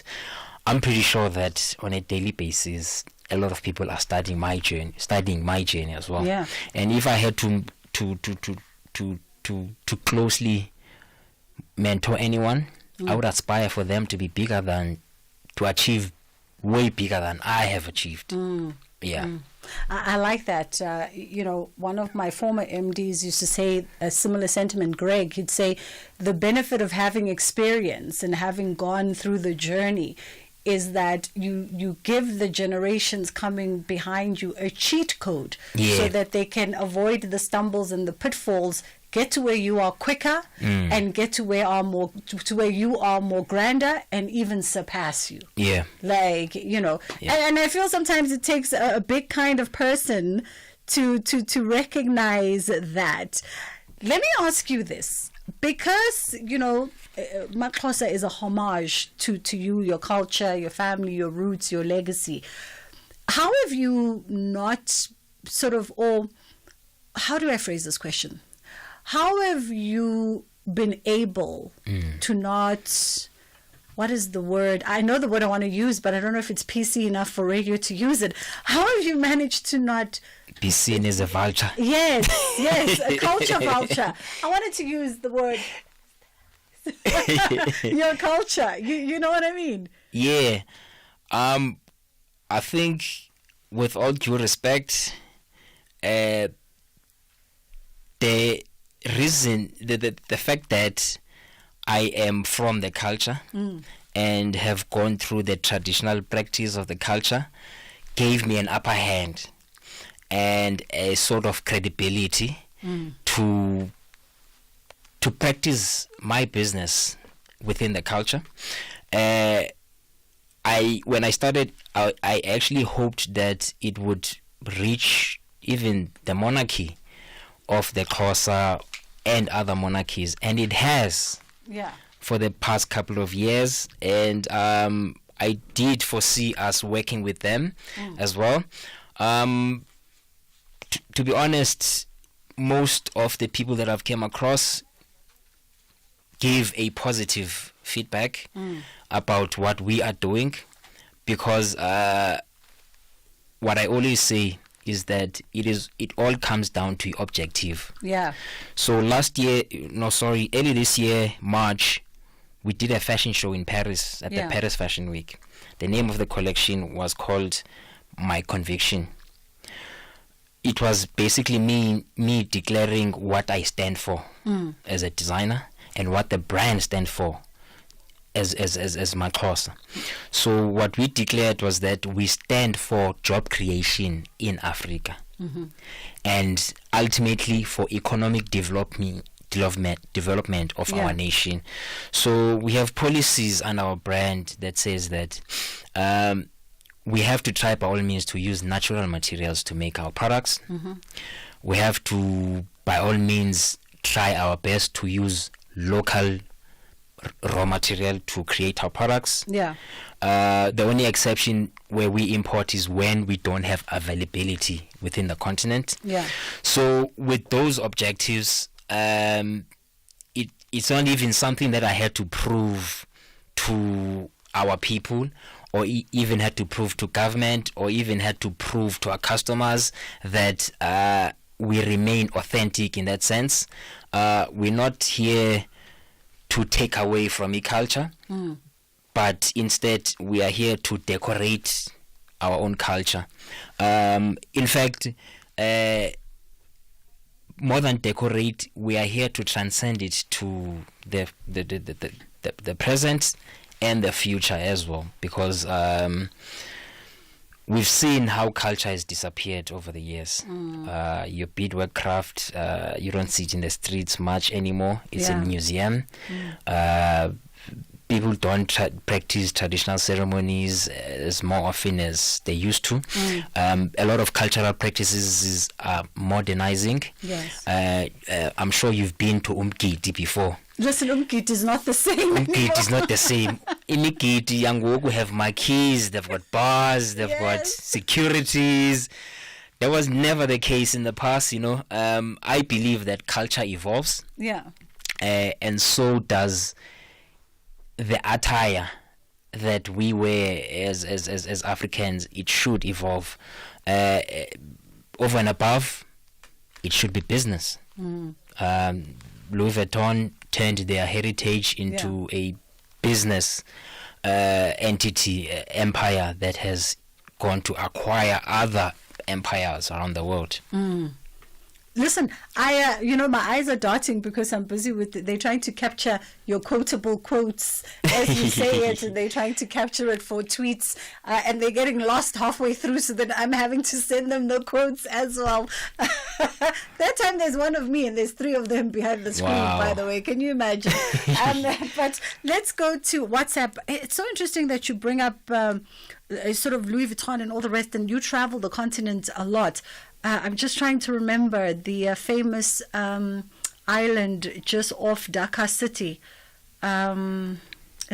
I'm pretty sure that on a daily basis, a lot of people are studying my journey as well. And if I had to closely mentor anyone, I would aspire for them to be to achieve way bigger than I have achieved. I like that. One of my former MDs used to say a similar sentiment, Greg. He'd say the benefit of having experience and having gone through the journey is that you give the generations coming behind you a cheat code so that they can avoid the stumbles and the pitfalls, get to where you are quicker and get to where you are more grander and even surpass you. Yeah. And I feel sometimes it takes a big kind of person to recognize that. Let me ask you this. Because, Maxhosa is a homage to you, your culture, your family, your roots, your legacy. How have you not or how do I phrase this question? How have you been able to not, what is the word? I know the word I want to use, but I don't know if it's PC enough for radio to use it. How have you managed to not be seen as a vulture? Yes, a culture vulture. I wanted to use the word your culture. You know what I mean? Yeah. I think, with all due respect, the reason, the fact that I am from the culture and have gone through the traditional practice of the culture gave me an upper hand and a sort of credibility to practice my business within the culture. When I started, I actually hoped that it would reach even the monarchy of the Xhosa and other monarchies, and it has for the past couple of years, and I did foresee us working with them as well. To be honest, most of the people that I've came across gave a positive feedback about what we are doing, because what I always say is that it all comes down to objective. Yeah. So early this year, March, we did a fashion show in Paris at the Paris Fashion Week. The name of the collection was called My Conviction. It was basically me declaring what I stand for as a designer and what the brand stands for as Maxhosa. So what we declared was that we stand for job creation in Africa and ultimately for economic development of our nation. So we have policies on our brand that says that we have to try by all means to use natural materials to make our products. We have to by all means try our best to use local raw material to create our products. The only exception where we import is when we don't have availability within the continent. So with those objectives, it's not even something that I had to prove to our people, or even had to prove to government, or even had to prove to our customers that we remain authentic in that sense. We're not here to take away from culture, but instead we are here to decorate our own culture. In fact, more than decorate, we are here to transcend it to the present and the future as well, because we've seen how culture has disappeared over the years. Your beadwork craft, you don't see it in the streets much anymore. It's in a museum. People don't practice traditional ceremonies as more often as they used to. A lot of cultural practices are modernizing. I'm sure you've been to Umgidi before. Listen, Umgidi is not the same. Umgidi is not the same. In Umgidi, Yangoku have marquees, they've got bars, they've got securities. That was never the case in the past, I believe that culture evolves. And so does the attire that we wear as Africans. It should evolve. Over and above, it should be business. Louis Vuitton turned their heritage into a business entity, empire that has gone to acquire other empires around the world. Listen, I my eyes are darting because I'm busy with they're trying to capture your quotable quotes as you say it, and they're trying to capture it for tweets, and they're getting lost halfway through, so that I'm having to send them the quotes as well. That time there's one of me and there's 3 of them behind the screen. Wow. By the way, can you imagine? But let's go to WhatsApp. It's so interesting that you bring up sort of Louis Vuitton and all the rest, and you travel the continent a lot. I'm just trying to remember the famous island just off Dakar City in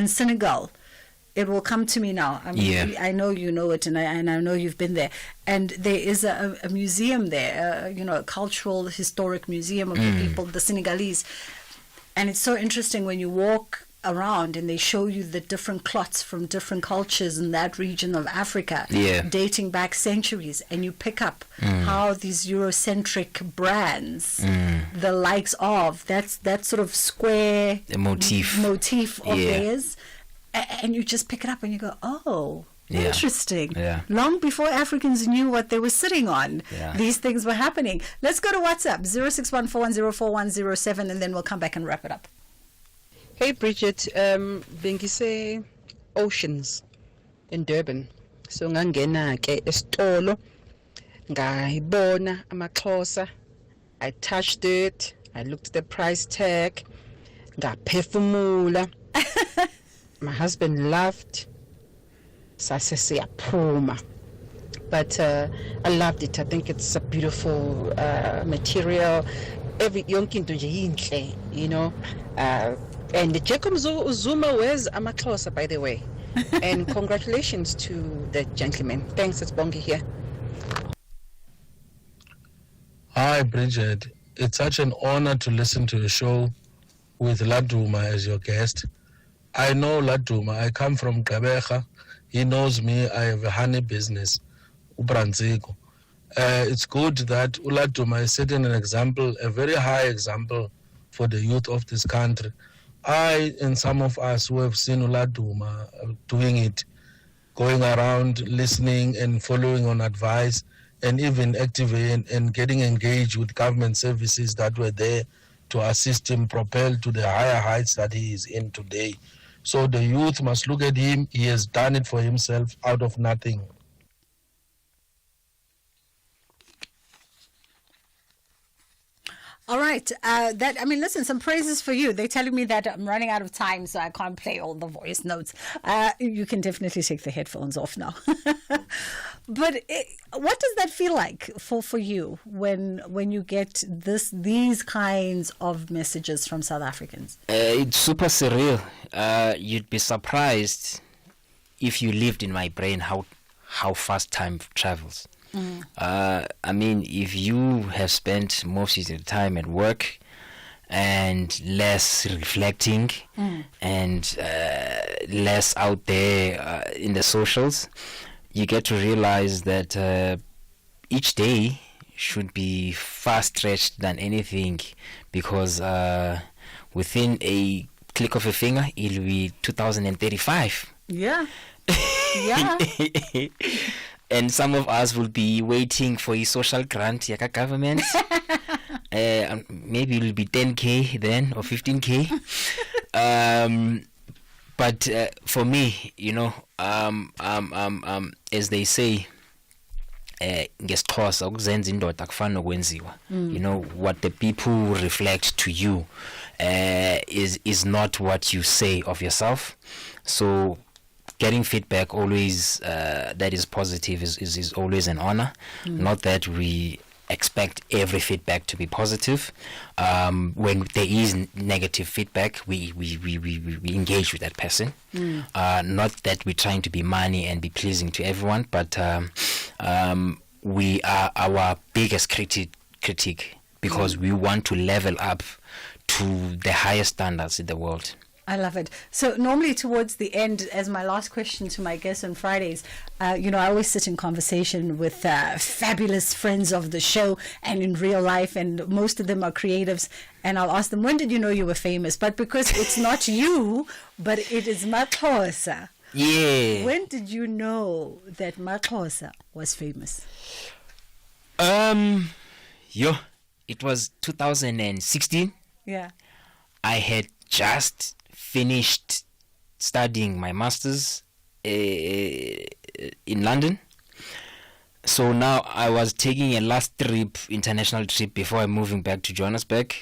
Senegal. It will come to me now. I know you know it, and I know you've been there. And there is a museum there, a cultural, historic museum of the people, the Senegalese. And it's so interesting when you walk around and they show you the different cloths from different cultures in that region of Africa, dating back centuries, and you pick up how these Eurocentric brands, the likes of that sort of square motif of theirs, and you just pick it up and you go, oh, interesting. Long before Africans knew what they were sitting on, these things were happening. Let's go to WhatsApp 0614104107, and then we'll come back and wrap it up. Hey Bridget, bengise Oceans in Durban. So ngangena ke esitolo ngayibona amaXhosa. I touched it. I looked at the price tag. Ngaphefumula. My husband laughed. Sase siyaphuma. But I loved it. I think it's a beautiful material. Every yonke into nje yinhle, and Jacob Zuma wears amaXhosa, by the way. And congratulations to the gentleman. Thanks, it's Bongi here. Hi, Bridget. It's such an honor to listen to the show with Laduma as your guest. I know Laduma. I come from Gqeberha. He knows me. I have a honey business, Ubranziko. It's good that Laduma is setting an example, a very high example for the youth of this country. I and some of us who have seen Laduma doing it, going around listening and following on advice, and even activating and getting engaged with government services that were there to assist him propel to the higher heights that he is in today. So the youth must look at him. He has done it for himself out of nothing. All right. Listen, some praises for you. They're telling me that I'm running out of time, so I can't play all the voice notes. You can definitely take the headphones off now. But what does that feel like for you when you get these kinds of messages from South Africans? It's super surreal. You'd be surprised if you lived in my brain how fast time travels. If you have spent most of your time at work and less reflecting and less out there in the socials, you get to realize that each day should be far stretched than anything, because within a click of a finger, it'll be 2035. Yeah. And some of us will be waiting for a social grant, yaka government. Maybe it will be 10K then, or 15K. But for me, as they say, ngesiXhosa ukuzenza indoda akufani nokwenziwa. What the people reflect to you is not what you say of yourself. So getting feedback always that is positive is always an honor. Not that we expect every feedback to be positive. When there is negative feedback, we engage with that person. Not that we're trying to be money and be pleasing to everyone, but we are our biggest critic, because we want to level up to the highest standards in the world. I love it. So normally towards the end, as my last question to my guests on Fridays, I always sit in conversation with fabulous friends of the show and in real life, and most of them are creatives, and I'll ask them, when did you know you were famous? But because it's not you, but it is maXhosa. Yeah. When did you know that maXhosa was famous? It was 2016. Yeah. I had just finished studying my master's in London. So now I was taking a last international trip before I'm moving back to Johannesburg.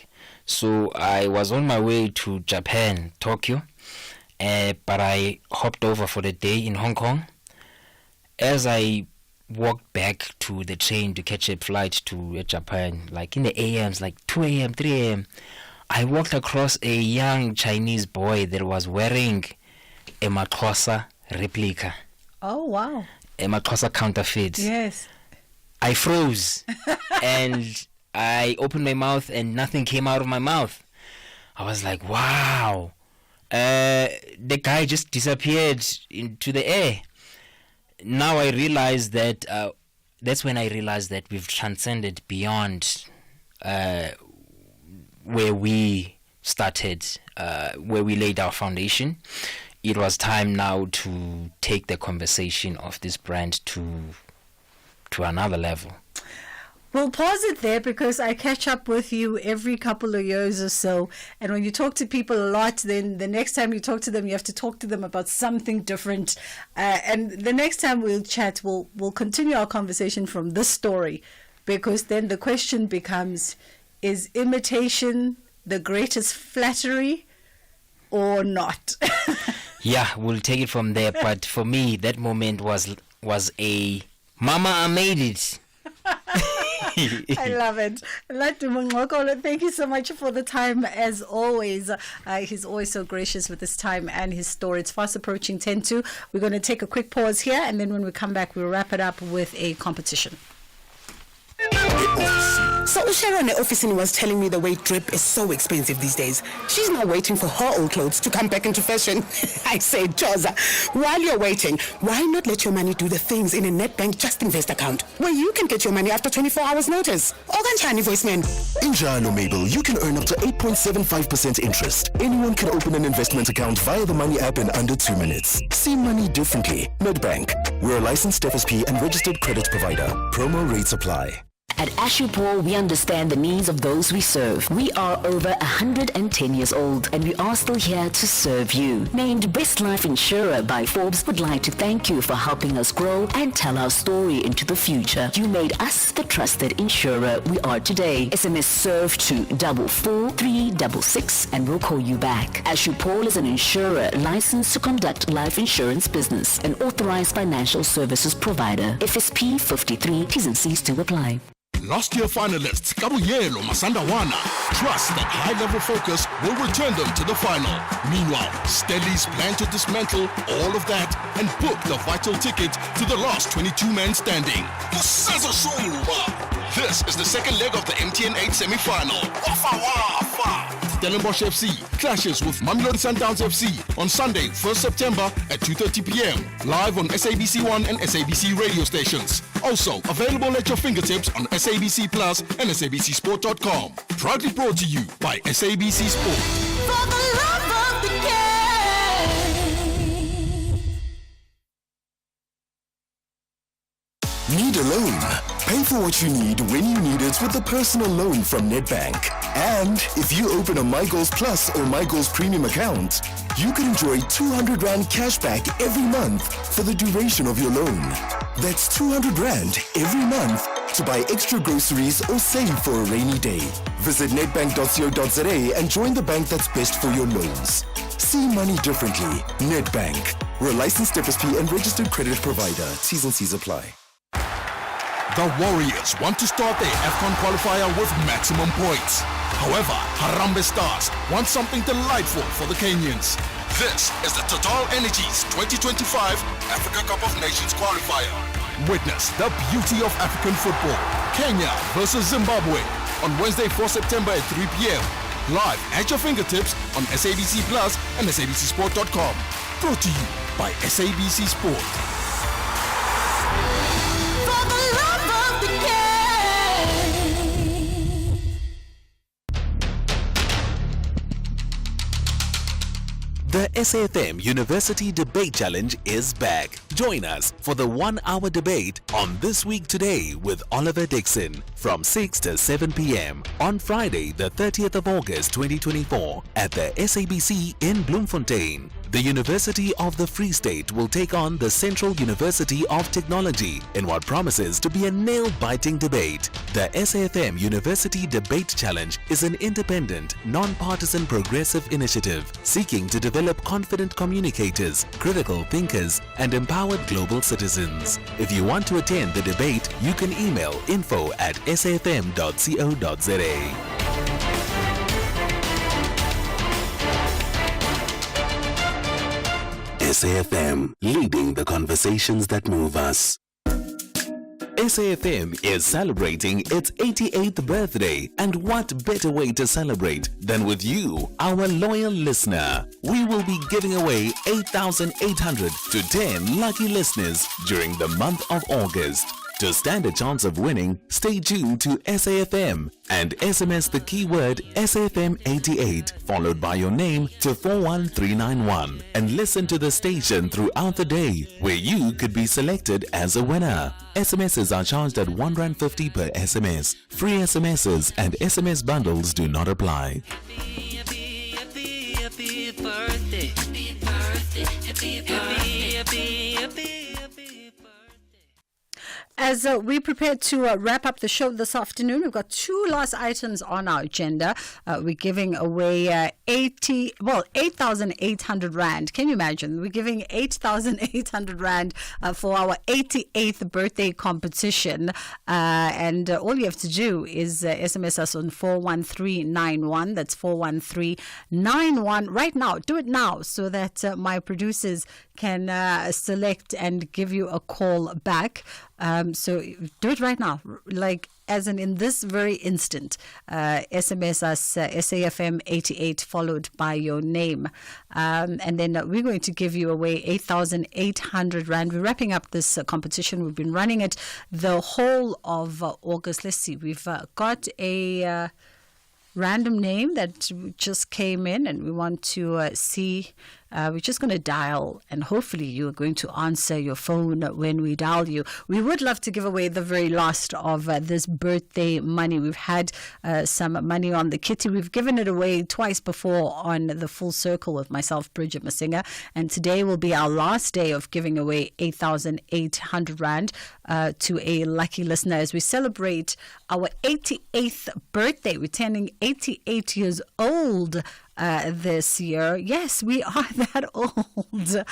So I was on my way to Japan, Tokyo, but I hopped over for the day in Hong Kong. As I walked back to the train to catch a flight to Japan, like in the AMs, like 2 a.m., 3 a.m., I walked across a young Chinese boy that was wearing a Maxhosa replica. Oh, wow. A Maxhosa counterfeit. Yes. I froze and I opened my mouth and nothing came out of my mouth. I was like, wow. The guy just disappeared into the air. Now I realize that that's when I realized that we've transcended beyond where we started, where we laid our foundation. It was time now to take the conversation of this brand to another level. We'll pause it there because I catch up with you every couple of years or so. And when you talk to people a lot, then the next time you talk to them, you have to talk to them about something different. And the next time we'll chat, we'll continue our conversation from this story, because then the question becomes, is imitation the greatest flattery or not? Yeah, we'll take it from there. But for me, that moment was a mama, I made it. I love it. Thank you so much for the time, as always. He's always so gracious with his time and his story. It's fast approaching 10:02. We're going to take a quick pause here, and then when we come back, we'll wrap it up with a competition. So Sharon at office was telling me the way drip is so expensive these days. She's now waiting for her old clothes to come back into fashion. I say, Joza, while you're waiting, why not let your money do the things in a Nedbank Just Invest account, where you can get your money after 24 hours notice? Oganchani voiceman. In Jalo Mabel, you can earn up to 8.75% interest. Anyone can open an investment account via the Money app in under 2 minutes. See money differently. Nedbank. We're a licensed FSP and registered credit provider. Promo rates apply. At Ashupol, we understand the needs of those we serve. We are over 110 years old, and we are still here to serve you. Named Best Life Insurer by Forbes, would like to thank you for helping us grow and tell our story into the future. You made us the trusted insurer we are today. SMS serve to 44366 and we'll call you back. Ashupol is an insurer licensed to conduct life insurance business, an authorized financial services provider. FSP 53, T's and C's to apply. Last year finalists Kabuyelo Masandawana trust that high-level focus will return them to the final. Meanwhile, Stellies plan to dismantle all of that and book the vital ticket to the last 22-man standing. This is the second leg of the MTN 8 semi-final. Wafa Wafa! Stellenbosch FC clashes with Mamelodi Sundowns FC on Sunday, 1st September at 2:30 p.m. live on SABC1 and SABC radio stations. Also available at your fingertips on SABC Plus and SABCSport.com. Proudly brought to you by SABC Sport. For the love of the game. Need a loan? Pay for what you need when you need it with a personal loan from Nedbank. And if you open a My Goals Plus or My Goals Premium account, you can enjoy 200 Rand cash back every month for the duration of your loan. That's 200 Rand every month to buy extra groceries or save for a rainy day. Visit nedbank.co.za and join the bank that's best for your loans. See money differently. Nedbank. We're a licensed FSP and registered credit provider. T's and C's apply. The Warriors want to start their AFCON qualifier with maximum points. However, Harambee Stars want something delightful for the Kenyans. This is the Total Energies 2025 Africa Cup of Nations qualifier. Witness the beauty of African football. Kenya versus Zimbabwe on Wednesday, 4 September at 3 p.m. Live at your fingertips on SABC Plus and SABCSport.com. Brought to you by SABC Sport. The SAFM University Debate Challenge is back. Join us for the 1 hour debate on This Week Today with Oliver Dixon from 6 to 7 p.m. on Friday, the 30th of August 2024 at the SABC in Bloemfontein. The University of the Free State will take on the Central University of Technology in what promises to be a nail-biting debate. The SAFM University Debate Challenge is an independent, non-partisan progressive initiative seeking to develop confident communicators, critical thinkers, and empowered global citizens. If you want to attend the debate, you can email info@safm.co.za. SAFM, leading the conversations that move us. SAFM is celebrating its 88th birthday, and what better way to celebrate than with you, our loyal listener. We will be giving away 8,800 to 10 lucky listeners during the month of August. To stand a chance of winning, stay tuned to SAFM and SMS the keyword SAFM88 followed by your name to 41391 and listen to the station throughout the day where you could be selected as a winner. SMSs are charged at R1.50 per SMS. Free SMSs and SMS bundles do not apply. As we prepare to wrap up the show this afternoon, we've got two last items on our agenda. We're giving away 8,800 Rand. Can you imagine? We're giving 8,800 Rand for our 88th birthday competition. And all you have to do is SMS us on 41391. That's 41391. Right now, do it now so that my producers can select and give you a call back. So do it right now, like as in this very instant. SMS us SAFM 88 followed by your name. And then we're going to give you away 8,800 Rand. We're wrapping up this competition. We've been running it the whole of August. Let's see. We've got a random name that just came in, and we want to see. We're just going to dial, and hopefully you are going to answer your phone when we dial you. We would love to give away the very last of this birthday money. We've had some money on the kitty. We've given it away twice before on the Full Circle with myself, Bridget Masinga, and today will be our last day of giving away 8,800 Rand to a lucky listener as we celebrate our 88th birthday. We're turning 88 years old this year. Yes, we are that old.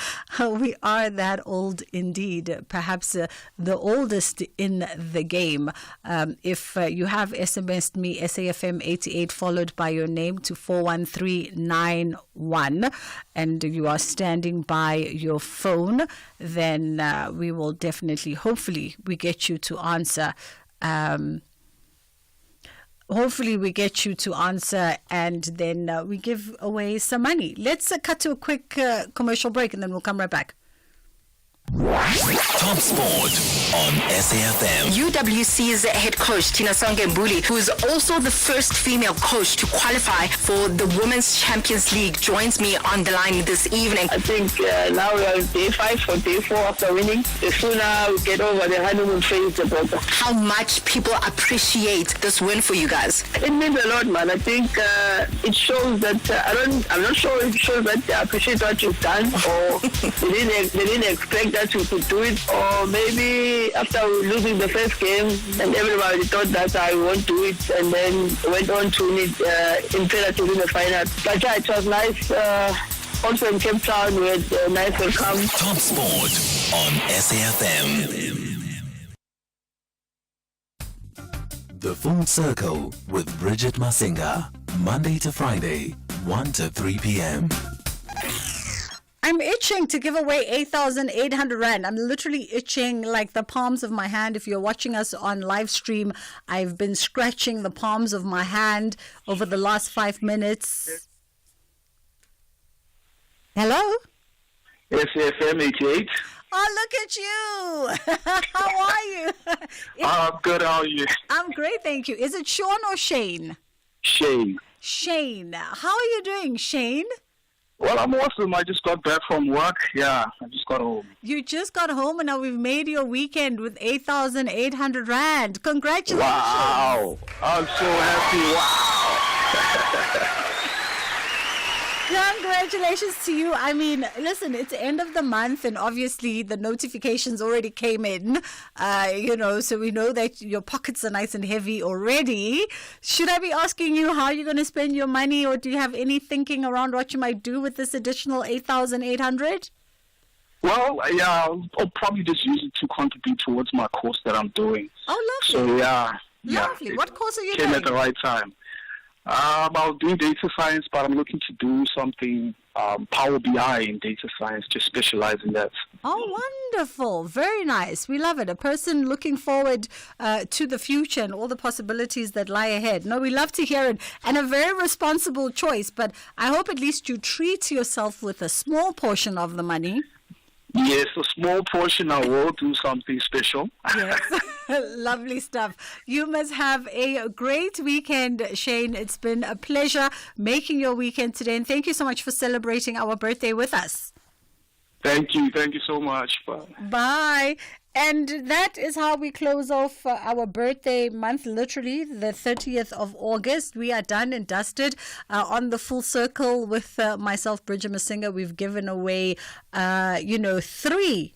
We are that old indeed. Perhaps the oldest in the game. If you have SMS'd me SAFM 88 followed by your name to 41391 and you are standing by your phone, then we will definitely, hopefully, we get you to answer. Hopefully we get you to answer, and then we give away some money. Let's cut to a quick commercial break, and then we'll come right back. Top Sport on SAFM. UWC's head coach, Tina Sangembuli, who is also the first female coach to qualify for the Women's Champions League, joins me on the line this evening. I think now we are day 5 or day 4 after winning. The sooner we get over the honeymoon phase, the better. How much people appreciate this win for you guys? It means a lot, man. I think it shows that I'm not sure if it shows that they appreciate what you've done, or they didn't expect that we could do it, or maybe after losing the first game and everybody thought that I won't do it, and then went on to win it in penalties in the final. But yeah, it was nice. Also in Cape Town, we had a nice welcome. Top Sport on SAFM. The Full Circle with Bridget Masinga, Monday to Friday, 1 to 3 p.m. I'm itching to give away 8,800 Rand. I'm literally itching like the palms of my hand. If you're watching us on live stream, I've been scratching the palms of my hand over the last 5 minutes. Hello? SAFM 88. Oh, look at you. How are you? I'm good, how are you? I'm great, thank you. Is it Sean or Shane? Shane. Shane. How are you doing, Shane? Well, I'm awesome. I just got back from work. Yeah, I just got home. You just got home and now we've made your weekend with 8,800 Rand. Congratulations. Wow. I'm so happy. Wow. Congratulations to you. I mean, listen, it's the end of the month and obviously the notifications already came in, so we know that your pockets are nice and heavy already. Should I be asking you how you're going to spend your money, or do you have any thinking around what you might do with this additional 8,800? Well, yeah, I'll probably just use it to contribute towards my course that I'm doing. Oh, lovely. So, yeah. Lovely. What course are you doing? Came doing? at the right time. I'll do data science, but I'm looking to do something Power BI in data science, just specialize in that. Oh, wonderful. Very nice. We love it. A person looking forward to the future and all the possibilities that lie ahead. No, we love to hear it. And a very responsible choice, but I hope at least you treat yourself with a small portion of the money. Yes, a small portion. I will do something special. Yes, lovely stuff. You must have a great weekend, Shane. It's been a pleasure making your weekend today. And thank you so much for celebrating our birthday with us. Thank you. Thank you so much. Bye. Bye. And that is how we close off our birthday month, literally, the 30th of August. We are done and dusted on the full circle with myself, Bridget Masinga. We've given away, 3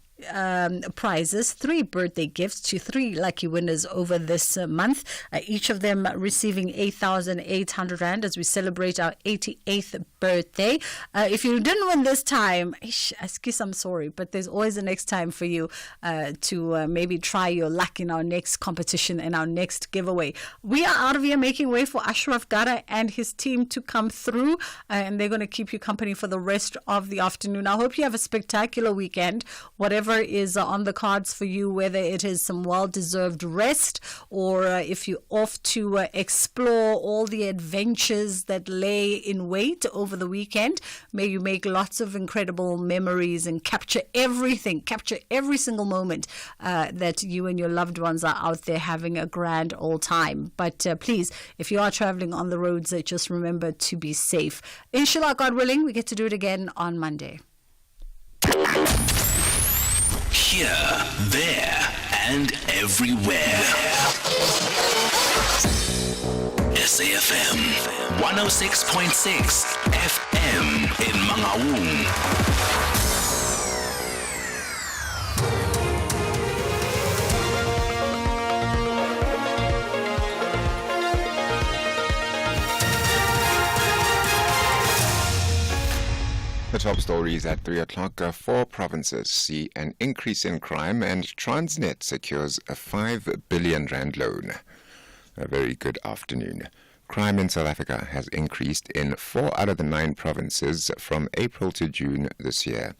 prizes, 3 birthday gifts to 3 lucky winners over this month, each of them receiving 8,800 Rand as we celebrate our 88th birthday. If you didn't win this time, I'm sorry, but there's always a next time for you to maybe try your luck in our next competition and our next giveaway. We are out of here making way for Ashraf Gara and his team to come through, and they're going to keep you company for the rest of the afternoon. I hope you have a spectacular weekend, whatever is on the cards for you, whether it is some well-deserved rest or if you're off to explore all the adventures that lay in wait over the weekend. May you make lots of incredible memories and capture every single moment that you and your loved ones are out there having a grand old time. But please, if you are traveling on the roads, just remember to be safe. Inshallah, God willing, we get to do it again on Monday. Here, there, and everywhere. SAFM 106.6 FM in Mangaung. The top stories at 3 o'clock. 4 provinces see an increase in crime and Transnet secures a 5 billion Rand loan. A very good afternoon. Crime in South Africa has increased in 4 out of the 9 provinces from April to June this year.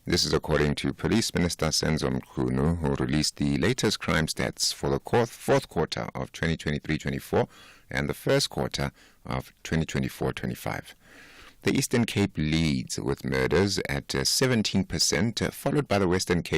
This is according to Police Minister Senzo Mkhunu, who released the latest crime stats for the fourth quarter of 2023-24 and the first quarter of 2024-25. The Eastern Cape leads with murders at 17%, followed by the Western Cape